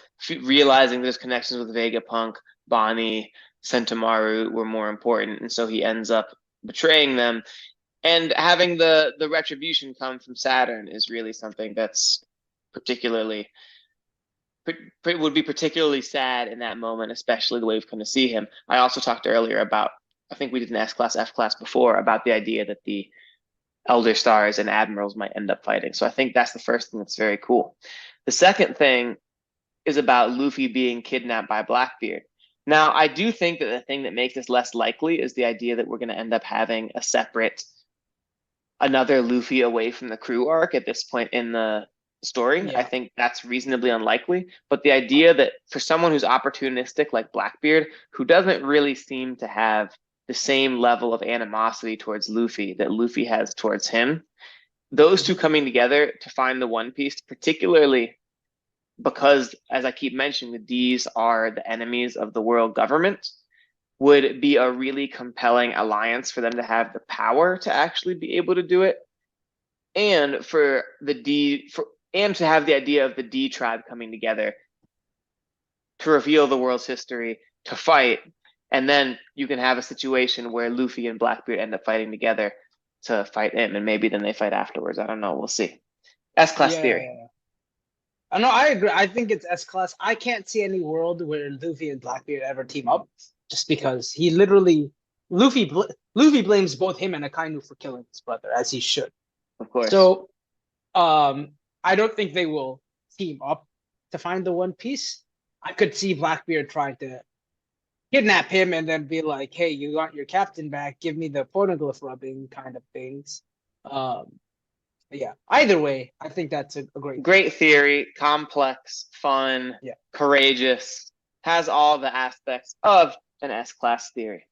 realizing there's connections with Vegapunk, Bonnie, Sentomaru were more important, and so he ends up betraying them. And having the retribution come from Saturn is really something that's particularly would be particularly sad in that moment, especially the way we've come to see him. I also talked earlier about, I think we did an S class, F class before, about the idea that the Elder Stars and Admirals might end up fighting. So I think that's the first thing that's very cool. The second thing is about Luffy being kidnapped by Blackbeard. Now, I do think that the thing that makes this less likely is the idea that we're going to end up having a separate, another Luffy away from the crew arc at this point in the story. I Yeah. think that's reasonably unlikely. But the idea that for someone who's opportunistic like Blackbeard, who doesn't really seem to have the same level of animosity towards Luffy that Luffy has towards him, those two coming together to find the One Piece, particularly because, as I keep mentioning, the D's are the enemies of the world government, would be a really compelling alliance for them to have the power to actually be able to do it, and for the D for and to have the idea of the D tribe coming together to reveal the world's history, to fight, and then you can have a situation where Luffy and Blackbeard end up fighting together to fight him, and maybe then they fight afterwards. I don't know. We'll see. S class theory. Yeah. I know, I agree. I think it's S class. I can't see any world where Luffy and Blackbeard ever team up, just because he literally Luffy blames both him and Akainu for killing his brother, as he should. Of course. So, I don't think they will team up to find the One Piece. I could see Blackbeard trying to kidnap him and then be like, "Hey, you want your captain back? Give me the poneglyph rubbing," kind of things. Um, yeah. Either way, I think that's a great. Great theory, complex, fun, Yeah. courageous, has all the aspects of an S class theory.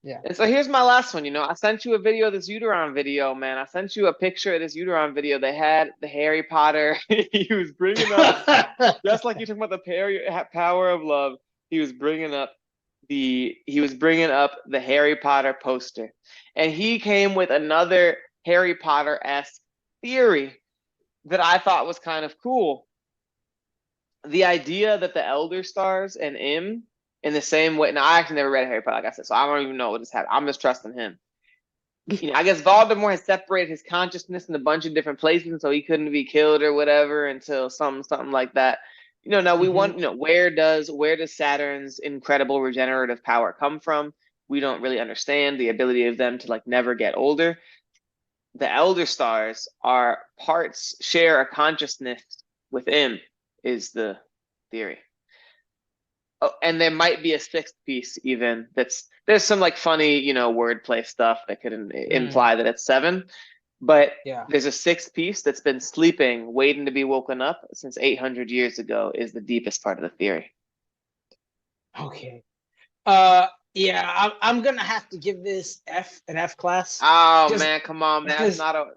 Yeah. And so here's my last one. I sent you a video of this Uteron video, man. I sent you a picture of this Uteron video. They had the Harry Potter. He was bringing up, just like you talking about the power of love. He was bringing up the Harry Potter poster, and he came with another Harry Potter-esque theory that I thought was kind of cool. The idea that the Elder Stars and Im in the same way. Now, I actually never read Harry Potter, like I said, so I don't even know what just happened. I'm just trusting him. I guess Voldemort has separated his consciousness in a bunch of different places, so he couldn't be killed or whatever until something like that. Now we want, where does Saturn's incredible regenerative power come from? We don't really understand the ability of them to like never get older. The Elder Stars are share a consciousness with Im, is the theory. Oh, and there might be a sixth piece even there's some like funny, wordplay stuff that could imply that it's 7. But Yeah. there's a sixth piece that's been sleeping, waiting to be woken up since 800 years ago, is the deepest part of the theory. Okay. Yeah, I'm gonna have to give this an F class. Oh Just man, come on, man. That's not a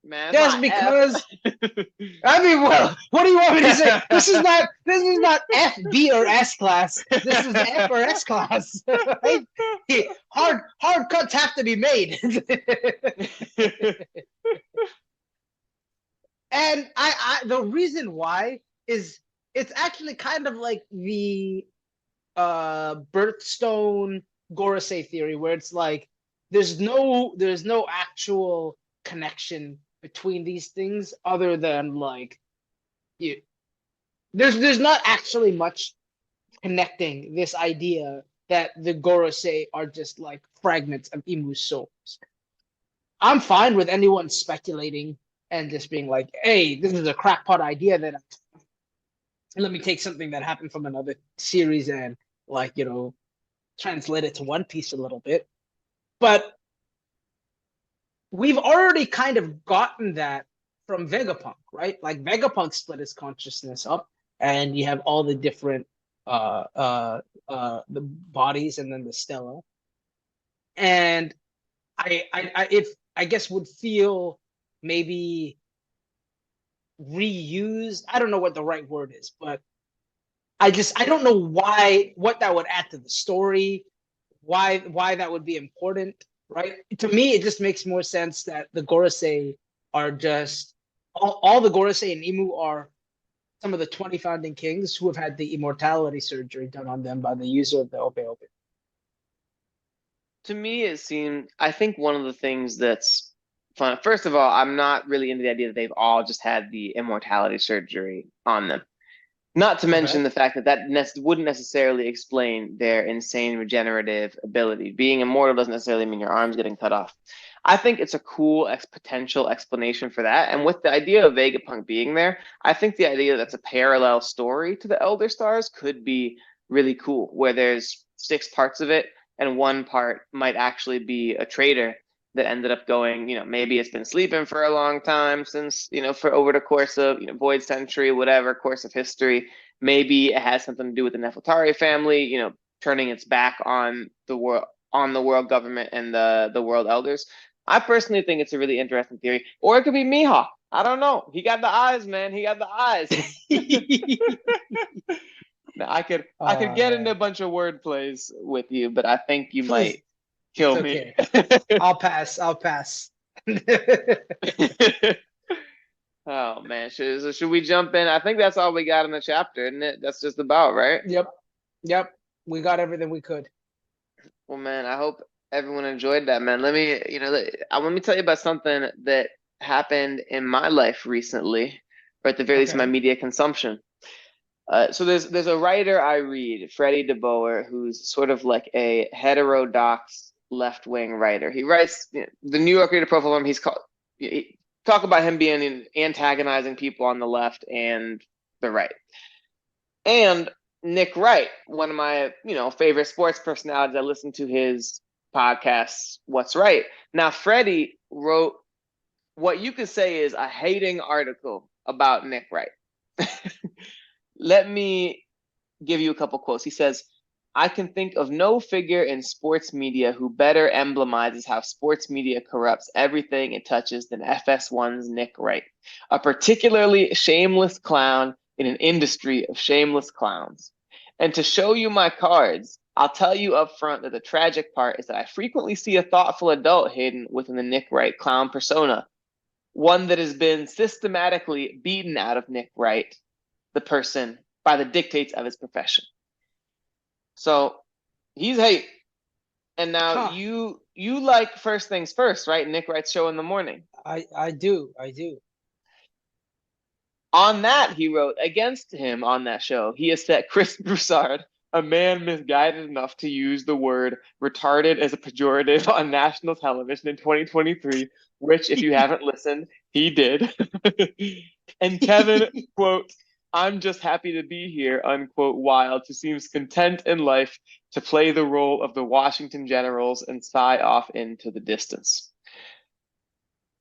man. It's just not because F. I mean, well, what do you want me to say? This is not F, B, or S class. This is F or S class. Right? Hard cuts have to be made. And the reason why is it's actually kind of like the birthstone Gorosei theory, where it's like there's no actual connection between these things other than like there's not actually much connecting this idea that the Gorosei are just like fragments of Imu's souls. I'm fine with anyone speculating and just being like, "Hey, this is a crackpot idea that let me take something that happened from another series and like translate it to One Piece a little bit." But we've already kind of gotten that from Vegapunk, right? Like Vegapunk split his consciousness up, and you have all the different the bodies and then the Stella. And I guess would feel maybe reused. I don't know what the right word is, but I don't know what that would add to the story, why that would be important, right? To me, it just makes more sense that the Gorosei are just all the Gorosei and Imu are some of the 20 founding kings who have had the immortality surgery done on them by the user of the Ope Ope. To me, it seemed, I think one of the things that's fun, first of all, I'm not really into the idea that they've all just had the immortality surgery on them. Not to mention Okay. the fact that wouldn't necessarily explain their insane regenerative ability. Being immortal doesn't necessarily mean your arm's getting cut off. I think it's a cool potential explanation for that. And with the idea of Vegapunk being there, I think the idea that's a parallel story to the Elder Stars could be really cool, where there's 6 parts of it, and one part might actually be a traitor that ended up going, maybe it's been sleeping for a long time since, for over the course of, Void Century, whatever course of history. Maybe it has something to do with the Nefeltari family, turning its back on the world government and the world elders. I personally think it's a really interesting theory. Or it could be Mihawk. I don't know. He got the eyes, man. He got the eyes. Now, I could get into a bunch of word plays with you, but I think you might kill me. Okay. I'll pass. Oh man, should we jump in? I think that's all we got in the chapter, isn't it? That's just about right. Yep. We got everything we could. Well, man, I hope everyone enjoyed that, man. Let me tell you about something that happened in my life recently, or at the very least, my media consumption. So there's a writer I read, Freddie DeBoer, who's sort of like a heterodox left-wing writer. He writes the New York Reader profile of him. Talk about him being antagonizing people on the left and the right. And Nick Wright, one of my favorite sports personalities, I listen to his podcast, What's Right. Now, Freddie wrote what you could say is a hating article about Nick Wright. Let me give you a couple quotes. He says, I can think of no figure in sports media who better emblemizes how sports media corrupts everything it touches than FS1's Nick Wright, a particularly shameless clown in an industry of shameless clowns. And to show you my cards, I'll tell you up front that the tragic part is that I frequently see a thoughtful adult hidden within the Nick Wright clown persona, one that has been systematically beaten out of Nick Wright, the person, by the dictates of his profession. So he's hate. And now you like First Things First, right? Nick Wright's show in the morning. I do. On that, he wrote, against him on that show, he has set Chris Broussard, a man misguided enough to use the word retarded as a pejorative on national television in 2023, which, if you haven't listened, he did. And Kevin, quote, I'm just happy to be here, unquote, wild, who seems content in life to play the role of the Washington Generals and sigh off into the distance.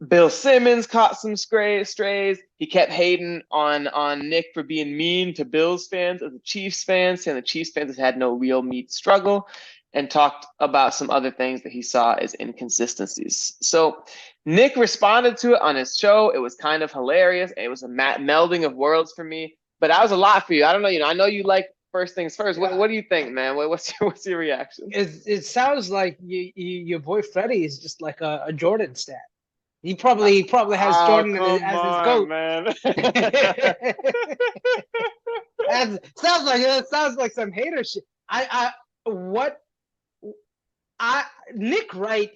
Bill Simmons caught some strays. He kept hating on Nick for being mean to Bills fans as a Chiefs fan, saying the Chiefs fans have had no real meat struggle, and talked about some other things that he saw as inconsistencies. So Nick responded to it on his show. It was kind of hilarious. It was a melding of worlds for me. But that was a lot for you. I don't know. I know you like First Things First. Yeah. What do you think, man? What's your reaction? It sounds like your boy Freddie is just like a Jordan stat. He probably has Jordan as his GOAT. Man. sounds like some hater shit. Nick Wright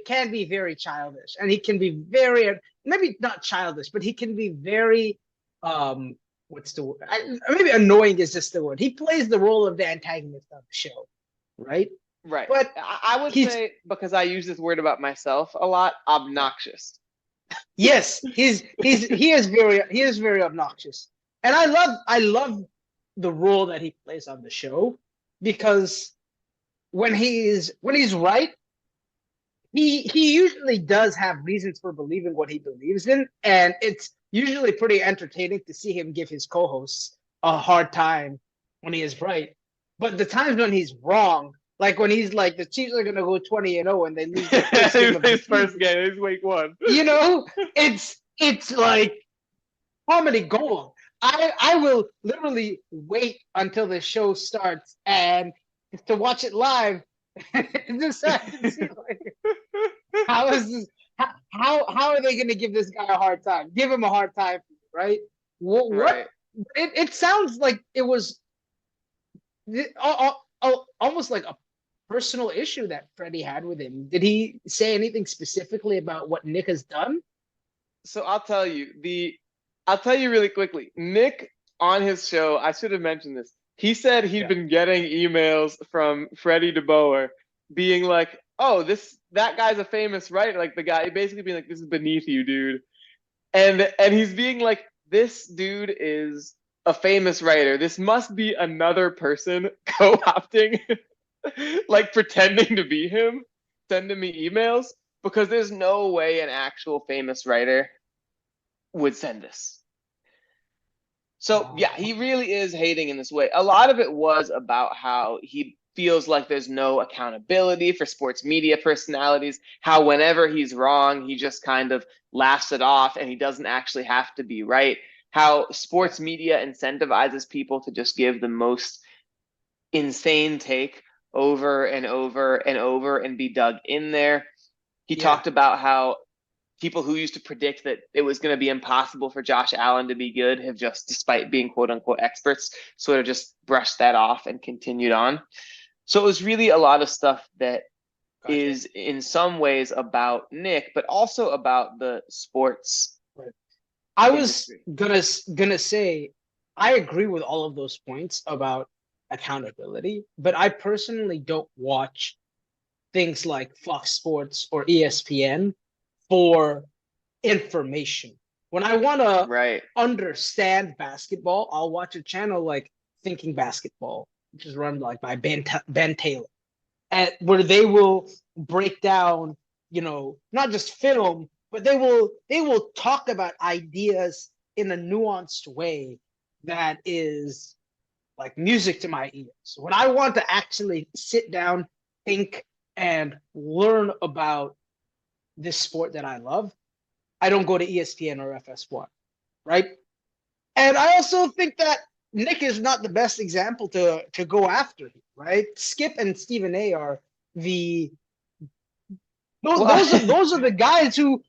can be very childish, and he can be very, maybe not childish, but he can be very what's the word? Maybe annoying is just the word. He plays the role of the antagonist on the show, right? Right. But I would say, because I use this word about myself a lot, obnoxious. Yes, he is very obnoxious. And I love the role that he plays on the show, because when he's right, he usually does have reasons for believing what he believes in, and it's usually pretty entertaining to see him give his co-hosts a hard time when he is right. But the times when he's wrong, like when he's like, the Chiefs are gonna go 20-0 and they lose their first game of the first game, it's week 1. It's like comedy gold. I will literally wait until the show starts and to watch it live. Just to see, like, how are they gonna give this guy a hard time? Give him a hard time, right? What? Right. It sounds like it was almost like a personal issue that Freddie had with him. Did he say anything specifically about what Nick has done? So I'll tell you really quickly. Nick on his show, I should have mentioned this. He said he'd Yeah. been getting emails from Freddie DeBoer being like, "Oh, that guy's a famous writer." Like the guy basically being like, "This is beneath you, dude." And he's being like, "This dude is a famous writer. This must be another person co-opting, like pretending to be him, sending me emails because there's no way an actual famous writer would send this." So yeah, he really is hating in this way. A lot of it was about how he feels like there's no accountability for sports media personalities, how whenever he's wrong, he just kind of laughs it off and he doesn't actually have to be right. How Yeah. sports media incentivizes people to just give the most insane take over and over and over and be dug in there. He Yeah. talked about how people who used to predict that it was going to be impossible for Josh Allen to be good have just, despite being quote unquote experts, sort of just brushed that off and continued on. So it was really a lot of stuff that Gotcha. is in some ways about Nick, but also about the sports Right. I was industry. gonna say I agree with all of those points about accountability, but I personally don't watch things like Fox Sports or ESPN for information. When I want to Right. understand basketball, I'll watch a channel like Thinking Basketball, which is run like by Ben Taylor, and where they will break down, not just film, but they will talk about ideas in a nuanced way that is like music to my ears. When I want to actually sit down, think, and learn about this sport that I love, I don't go to ESPN or FS1, right? And I also think that Nick is not the best example to go after, right? Skip and Stephen A are the those, Well, those are those are the guys who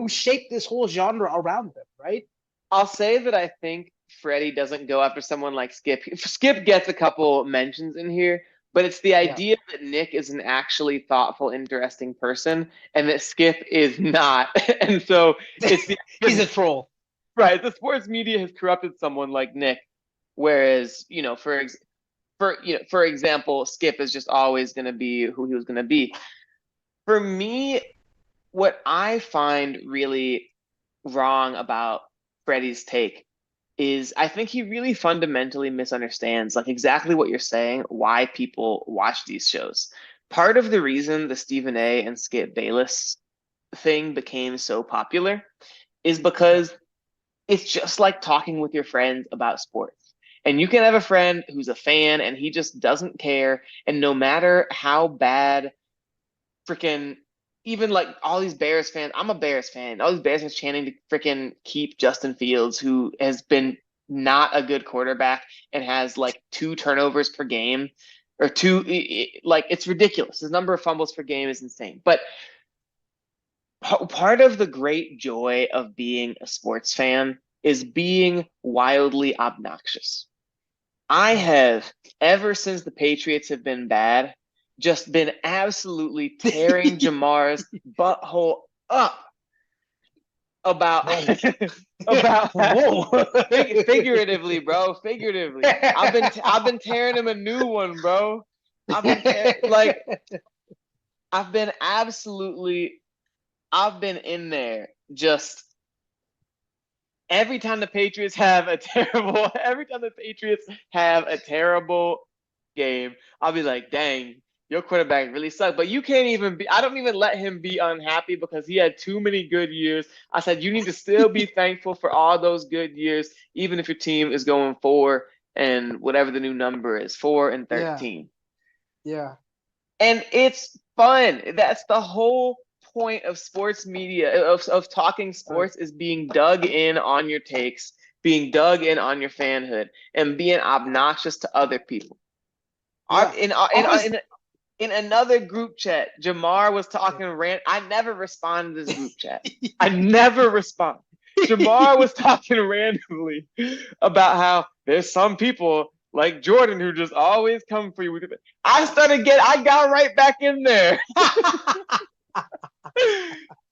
shaped this whole genre around them, right? I'll say that I think Freddie doesn't go after someone like Skip. Skip gets a couple mentions in here, but it's the Yeah, idea that Nick is an actually thoughtful, interesting person, and that Skip is not. And so it's he's a troll. right. The sports media has corrupted someone like Nick, whereas for example, Skip is just always going to be who he was going to be. For me, what I find really wrong about Freddie's take is I think he really fundamentally misunderstands like exactly what you're saying, why people watch these shows. Part of the reason the Stephen A. and Skip Bayless thing became so popular is Yeah, because it's just like talking with your friends about sports. And you can have a friend who's a fan and he just doesn't care. And no matter how bad freaking even like all these Bears fans, I'm a Bears fan. All these Bears fans chanting to freaking keep Justin Fields, who has been not a good quarterback and has like 2 turnovers per game or two. Like it's ridiculous. His number of fumbles per game is insane. But part of the great joy of being a sports fan is being wildly obnoxious. I right. have, ever since the Patriots have been bad, just been absolutely tearing Jamar's butthole up about Whoa, about whoa. figuratively, bro, figuratively. I've been tearing him a new one, bro. Like I've been absolutely I've been in there just every time the Patriots have a terrible game, I'll be like, dang, your quarterback really sucked. But you can't even I don't even let him be unhappy because he had too many good years. I said, you need to still be thankful for all those good years, even if your team is going 4 and whatever the new number is, 4 and Yeah, 13. yeah. And it's fun. That's the whole point of sports media, of talking Right. sports, is being dug in on your takes, being dug in on your fanhood, and being obnoxious to other people. Yeah. Almost. In another group chat, Jamar was Yeah. talking rant. I never respond to this group chat. I never respond. Jamar was talking randomly about how there's some people like Jordan who just always come for you. I got right back in there.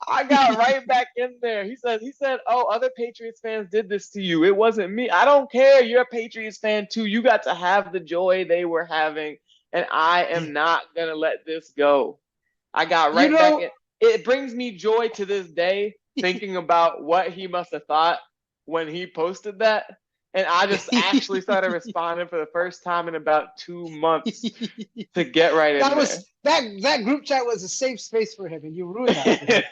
I got right back in there. He said, oh, other Patriots fans did this to you. It wasn't me. I don't care. You're a Patriots fan too. You got to have the joy they were having, and I am not gonna let this go. I got You right back know, in. It brings me joy to this day thinking about what he must have thought when he posted that. And I just actually started responding for the first time in about 2 months to get right in that there. was that group chat was a safe space for him, and you ruined that for him.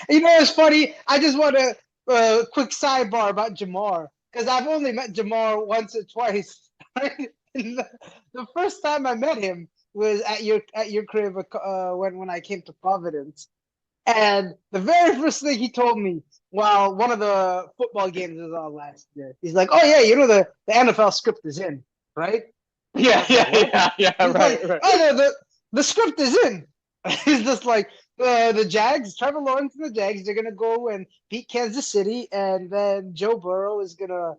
You know, it's funny. I just want a quick sidebar about Jamar because I've only met Jamar once or twice. Right? The first time I met him was at your crib when I came to Providence, and the very first thing he told me while one of the football games was on last year, he's like, "Oh yeah, you know the NFL script is in, right?" I Yeah, was like, yeah, "What?" yeah, He's like, right, right. "Oh no, the script is in." He's just like the Jags, Trevor Lawrence and the Jags, they're gonna go and beat Kansas City, and then Joe Burrow is gonna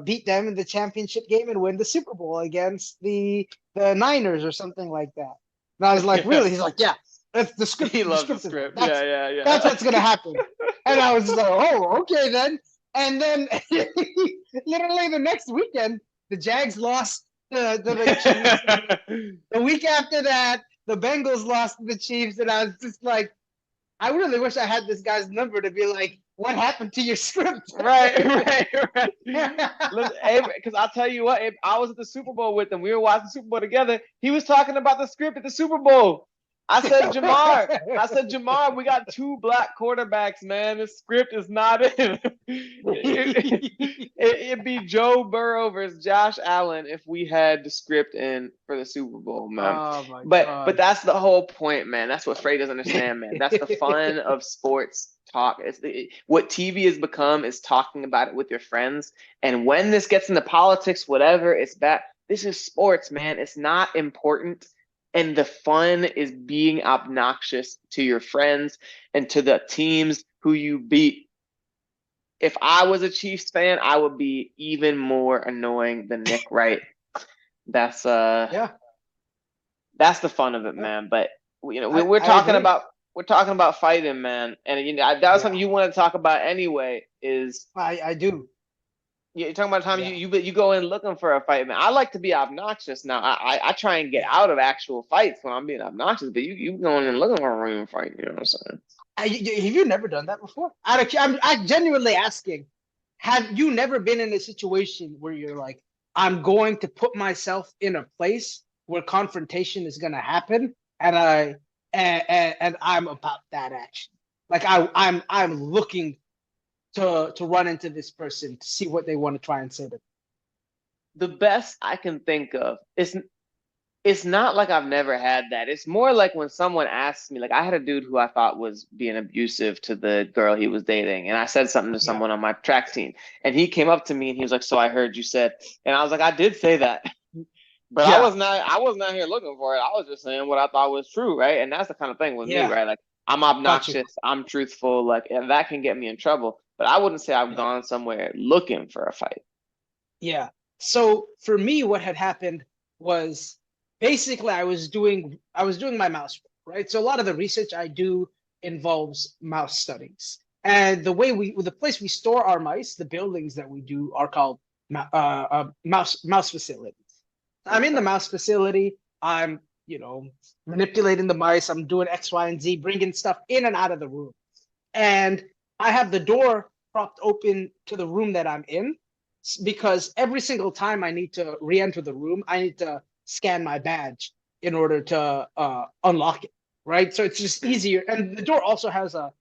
beat them in the championship game and win the Super Bowl against the Niners or something like that. And I was like, Yeah. "Really?" He's like, "Yeah, that's the script. He The loves the script is in. script. Yeah, yeah, That's yeah. what's gonna happen." And I was just like, "Oh, okay then." And then literally the next weekend, the Jags lost to the Chiefs. The week after that, the Bengals lost to the Chiefs, and I was just like, I really wish I had this guy's number to be like, what happened to your script? Right, right, right. Because I'll tell you what, if I was at the Super Bowl with him, we were watching the Super Bowl together. He was talking about the script at the Super Bowl. I said, Jamar, we got two black quarterbacks, man. The script is not in. It'd be Joe Burrow versus Josh Allen if we had the script in for the Super Bowl, man. Oh my But god. that's the whole point, man. That's what Freddie doesn't understand, man. That's the fun of sports talk. What TV has become is talking about it with your friends. And when this gets into politics, whatever, it's bad. This is sports, man. It's not important. And the fun is being obnoxious to your friends and to the teams who you beat. If I was a Chiefs fan, I would be even more annoying than Nick Wright. That's Yeah, that's the fun of it, man. But we're I talking agree. about fighting, man. And that was something Yeah, you want to talk about anyway. Is I do. you're talking about the time Yeah. you go in looking for a fight, man. I like to be obnoxious now. I try and get Yeah. out of actual fights when I'm being obnoxious, but you going in looking for a real fight. You know what I'm saying? Have you never done that before? I'm genuinely asking. Have you never been in a situation where you're like, I'm going to put myself in a place where confrontation is going to happen, and I'm about that action. Like I'm looking to run into this person to see what they want to try and say to me. The best I can think of is it's not like I've never had that. It's more like when someone asks me, like I had a dude who I thought was being abusive to the girl he was dating, and I said something to Yeah. someone on my track team, and he came up to me and he was like, "So I heard you said," and I was like, "I did say that." But Yeah. I was not here looking for it. I was just saying what I thought was true, right? And that's the kind of thing with me, Yeah. right? Like I'm Got you. obnoxious, I'm truthful, like and that can get me in trouble. But I wouldn't say I've Yeah. gone somewhere looking for a fight. Yeah. So for me, what had happened was basically I was doing my mouse work, right? So a lot of the research I do involves mouse studies. And the place we store our mice, the buildings that we do are called mouse facilities. I'm in the Okay. mouse facility. I'm, manipulating the mice. I'm doing X, Y, and Z, bringing stuff in and out of the room. And I have the door propped open to the room that I'm in because every single time I need to re-enter the room, I need to scan my badge in order to unlock it, right? So it's just easier. And the door also has a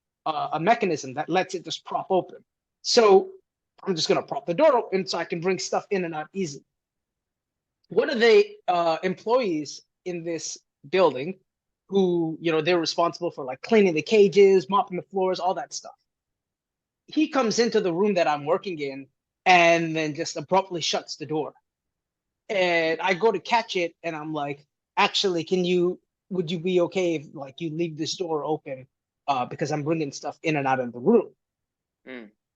mechanism that lets it just prop open. So I'm just gonna prop the door open so I can bring stuff in and out easily. One of the employees in this building, who they're responsible for like cleaning the cages, mopping the floors, all that stuff, he comes into the room that I'm working in and then just abruptly shuts the door. And I go to catch it and I'm like, actually, would you be okay if like you leave this door open? Because I'm bringing stuff in and out of the room.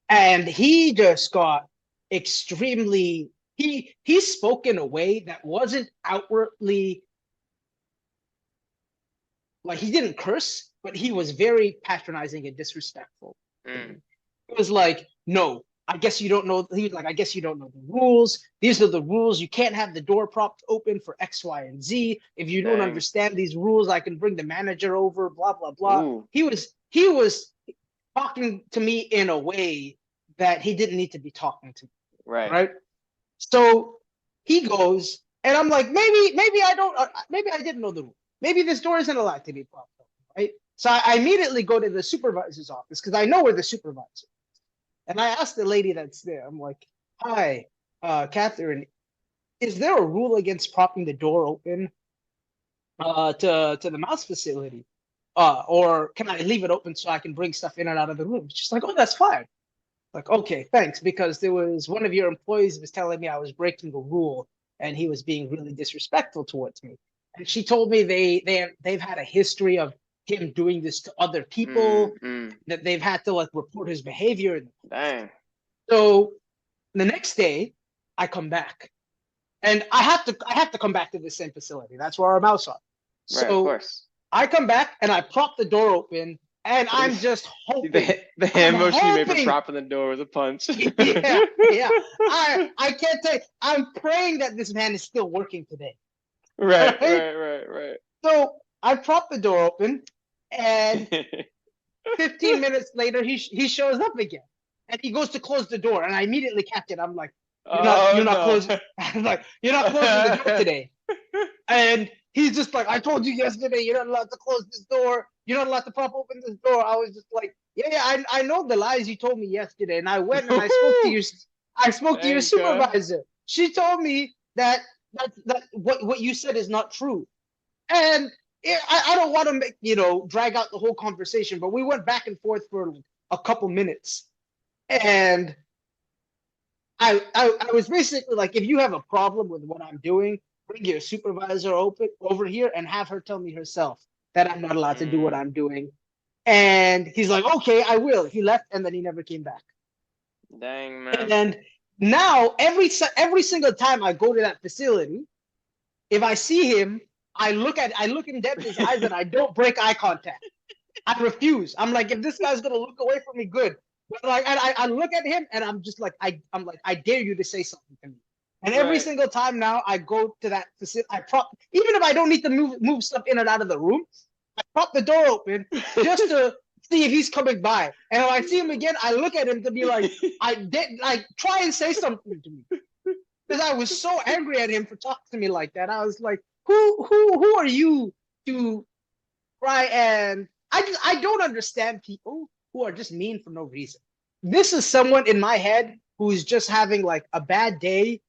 And he just got extremely he spoke in a way that wasn't outwardly like he didn't curse, but he was very patronizing and disrespectful. It was like, no, I guess you don't know. He was like, I guess you don't know the rules. These are the rules. You can't have the door propped open for X, Y, and Z. If you don't understand these rules, I can bring the manager over. Blah blah blah. Ooh. He was talking to me in a way that he didn't need to be talking to me. Right. So he goes, and I'm like, maybe I don't. Maybe I didn't know the rule. Maybe this door isn't allowed to be propped open. Right. So I immediately go to the supervisor's office because I know where the supervisor is. And I asked the lady that's there, I'm like, hi, Catherine, is there a rule against propping the door open to the mouse facility? Or can I leave it open so I can bring stuff in and out of the room? She's like, oh, that's fine. Like, okay, thanks. Because there was one of your employees was telling me I was breaking a rule and he was being really disrespectful towards me. And she told me they've had a history of him doing this to other people, that they've had to like report his behavior. Dang. So the next day I come back and I have to come back to the same facility. That's where our mouse are. Right, so of course. I come back and I prop the door open and I'm just hoping. The hand motion you made for propping the door was a punch. yeah. I can't tell you. I'm praying that this man is still working today. Right. So I prop the door open, and 15 minutes later, he shows up again, and he goes to close the door, and I immediately catch it. I'm like, you're not closing. I'm like, you're not closing the door today. And he's just like, I told you yesterday, you're not allowed to close this door. You're not allowed to prop open this door. I was just like, yeah, I know the lies you told me yesterday, and I went and I spoke to your supervisor. She told me that what you said is not true, and I don't want to drag out the whole conversation, but we went back and forth for a couple minutes, and I was basically like, if you have a problem with what I'm doing, bring your supervisor over here and have her tell me herself that I'm not allowed to do what I'm doing. And he's like, okay, I will. He left, and then he never came back. Dang, man. And then now every single time I go to that facility, if I see him, I look in dead in his eyes and I don't break eye contact. I refuse. I'm like, if this guy's gonna look away from me, good. But like, I look at him and I'm just like, I'm like, I dare you to say something to me. And every single time now I go to that facility, even if I don't need to move stuff in and out of the room, I prop the door open just to see if he's coming by. And if I see him again, I look at him to be like, try and say something to me. Because I was so angry at him for talking to me like that. I was like, who are you to try and I don't understand people who are just mean for no reason. This is someone in my head who's just having like a bad day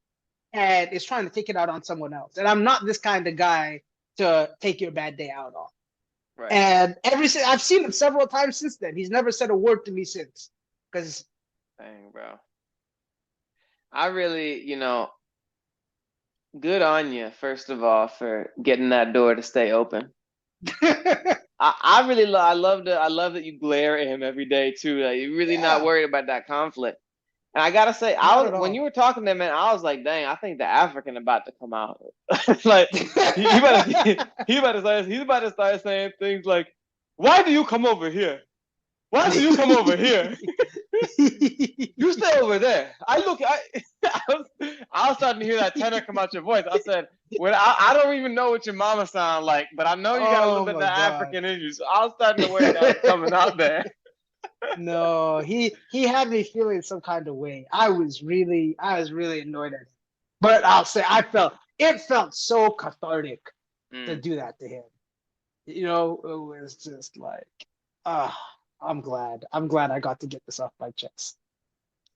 and is trying to take it out on someone else. And I'm not this kind of guy to take your bad day out on. Right. And I've seen him several times since then. He's never said a word to me since. Because dang, bro. I really, good on you, first of all, for getting that door to stay open. I really I love that you glare at him every day too. Like, you're really not worried about that conflict. And I gotta say, when you were talking to him, man, I was like, dang, I think the African about to come out. Like he's about to start saying things like, why do you come over here? Why do you come over here? You stay over there. I was starting to hear that tenor come out your voice. I said, I don't even know what your mama sound like, but I know you got a little bit of African in you. So I was starting to worry that was coming out there. No, he had me feeling some kind of way. I was really annoyed at him. But I'll say it felt so cathartic to do that to him. It was just like, I'm glad I got to get this off my chest.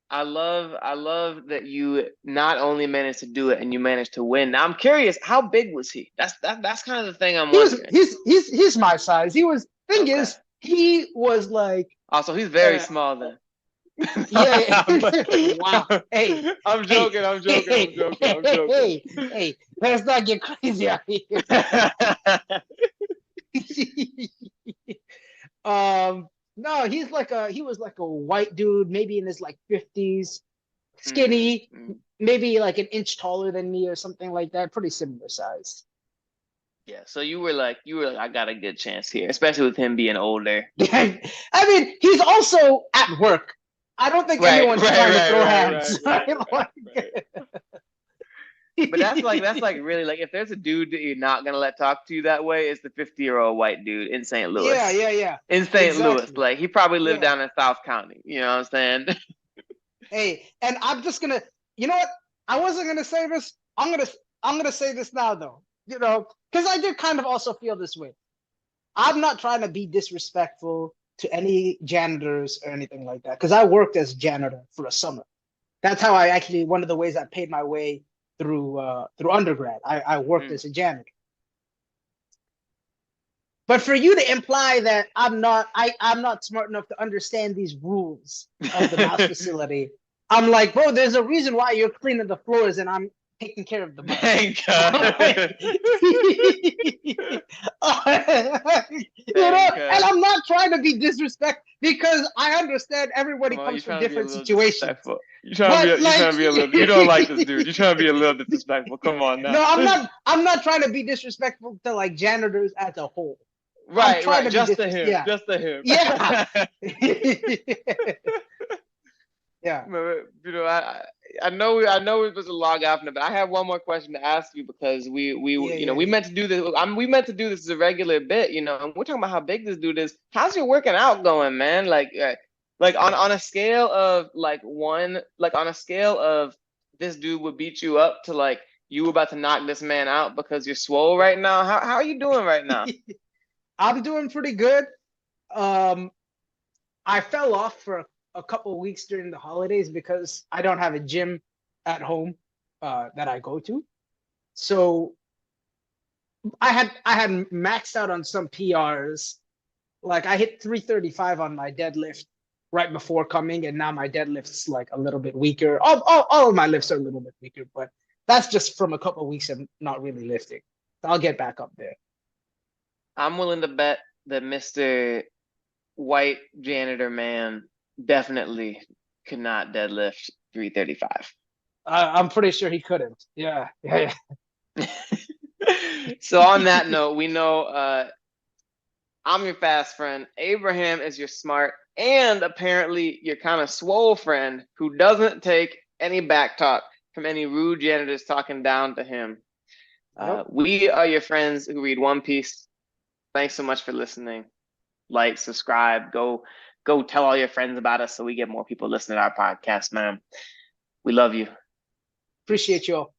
I love that you not only managed to do it and you managed to win. Now I'm curious, how big was he? That's kind of the thing I'm wondering. He's my size. He was he was like, oh, so he's very small then. Yeah. Wow. Hey. I'm joking. Hey, let's not get crazy out here. No, he was like a white dude, maybe in his like 50s, Mm, skinny, mm. maybe like an inch taller than me or something like that, pretty similar size. Yeah, so you were like, I got a good chance here, especially with him being older. I mean, he's also at work. I don't think Right, anyone's right, trying to right, throw right, right, hands. right, Right? right, right. But that's like really like if there's a dude that you're not gonna let talk to you that way, it's the 50-year-old white dude in St. Yeah, Louis. yeah, yeah. In St. Louis, Exactly. like he probably lived Yeah. down in South County. You know what I'm saying? Hey, and I'm just gonna, you know what? I wasn't gonna say this. I'm gonna say this now though. You know, because I did kind of also feel this way. I'm not trying to be disrespectful to any janitors or anything like that. Because I worked as janitor for a summer. That's how I actually one of the ways I paid my way through undergrad. I worked Mm. as a janitor. But for you to imply that I'm not smart enough to understand these rules of the mouse facility, I'm like, bro, there's a reason why you're cleaning the floors and I'm taking care of the mice. Thank I'm God. like, you know, Thank and God. I'm not trying to be disrespectful because I understand everybody Come on, comes you're from trying to be a different little situations. disrespectful. You're trying to But be. You're like, trying to be a little. You don't like this dude. You're trying to be a little disrespectful. Come on now. no, I'm not trying to be disrespectful to like janitors as a whole. I'm Right, trying right. to be Just to disrespectful. him. Yeah, Just to him. yeah, yeah, You know, I know we're supposed to log off now, but I have one more question to ask you because yeah, you know yeah, we yeah. meant to do this. We meant to do this as a regular bit, you know. And we're talking about how big this dude is. How's your working out going, man? Like on a scale of like one, like on a scale of this dude would beat you up to like you about to knock this man out because you're swole right now. How are you doing right now? I'm doing pretty good. Um, I fell off for a couple of weeks during the holidays because I don't have a gym at home that I go to. So I had maxed out on some PRs. Like I hit 335 on my deadlift right before coming, and now my deadlift's like a little bit weaker. All of my lifts are a little bit weaker, but that's just from a couple of weeks of not really lifting. So I'll get back up there. I'm willing to bet that Mr. White janitor man definitely could not deadlift 335. I'm pretty sure he couldn't. Yeah, yeah, So on that note, we know I'm your fast friend. Abraham is your smart and apparently your kind of swole friend who doesn't take any back talk from any rude janitors talking down to him. Yep. We are your friends who read One Piece. Thanks so much for listening. Like, subscribe, go tell all your friends about us so we get more people listening to our podcast, man. We love you. Appreciate you all.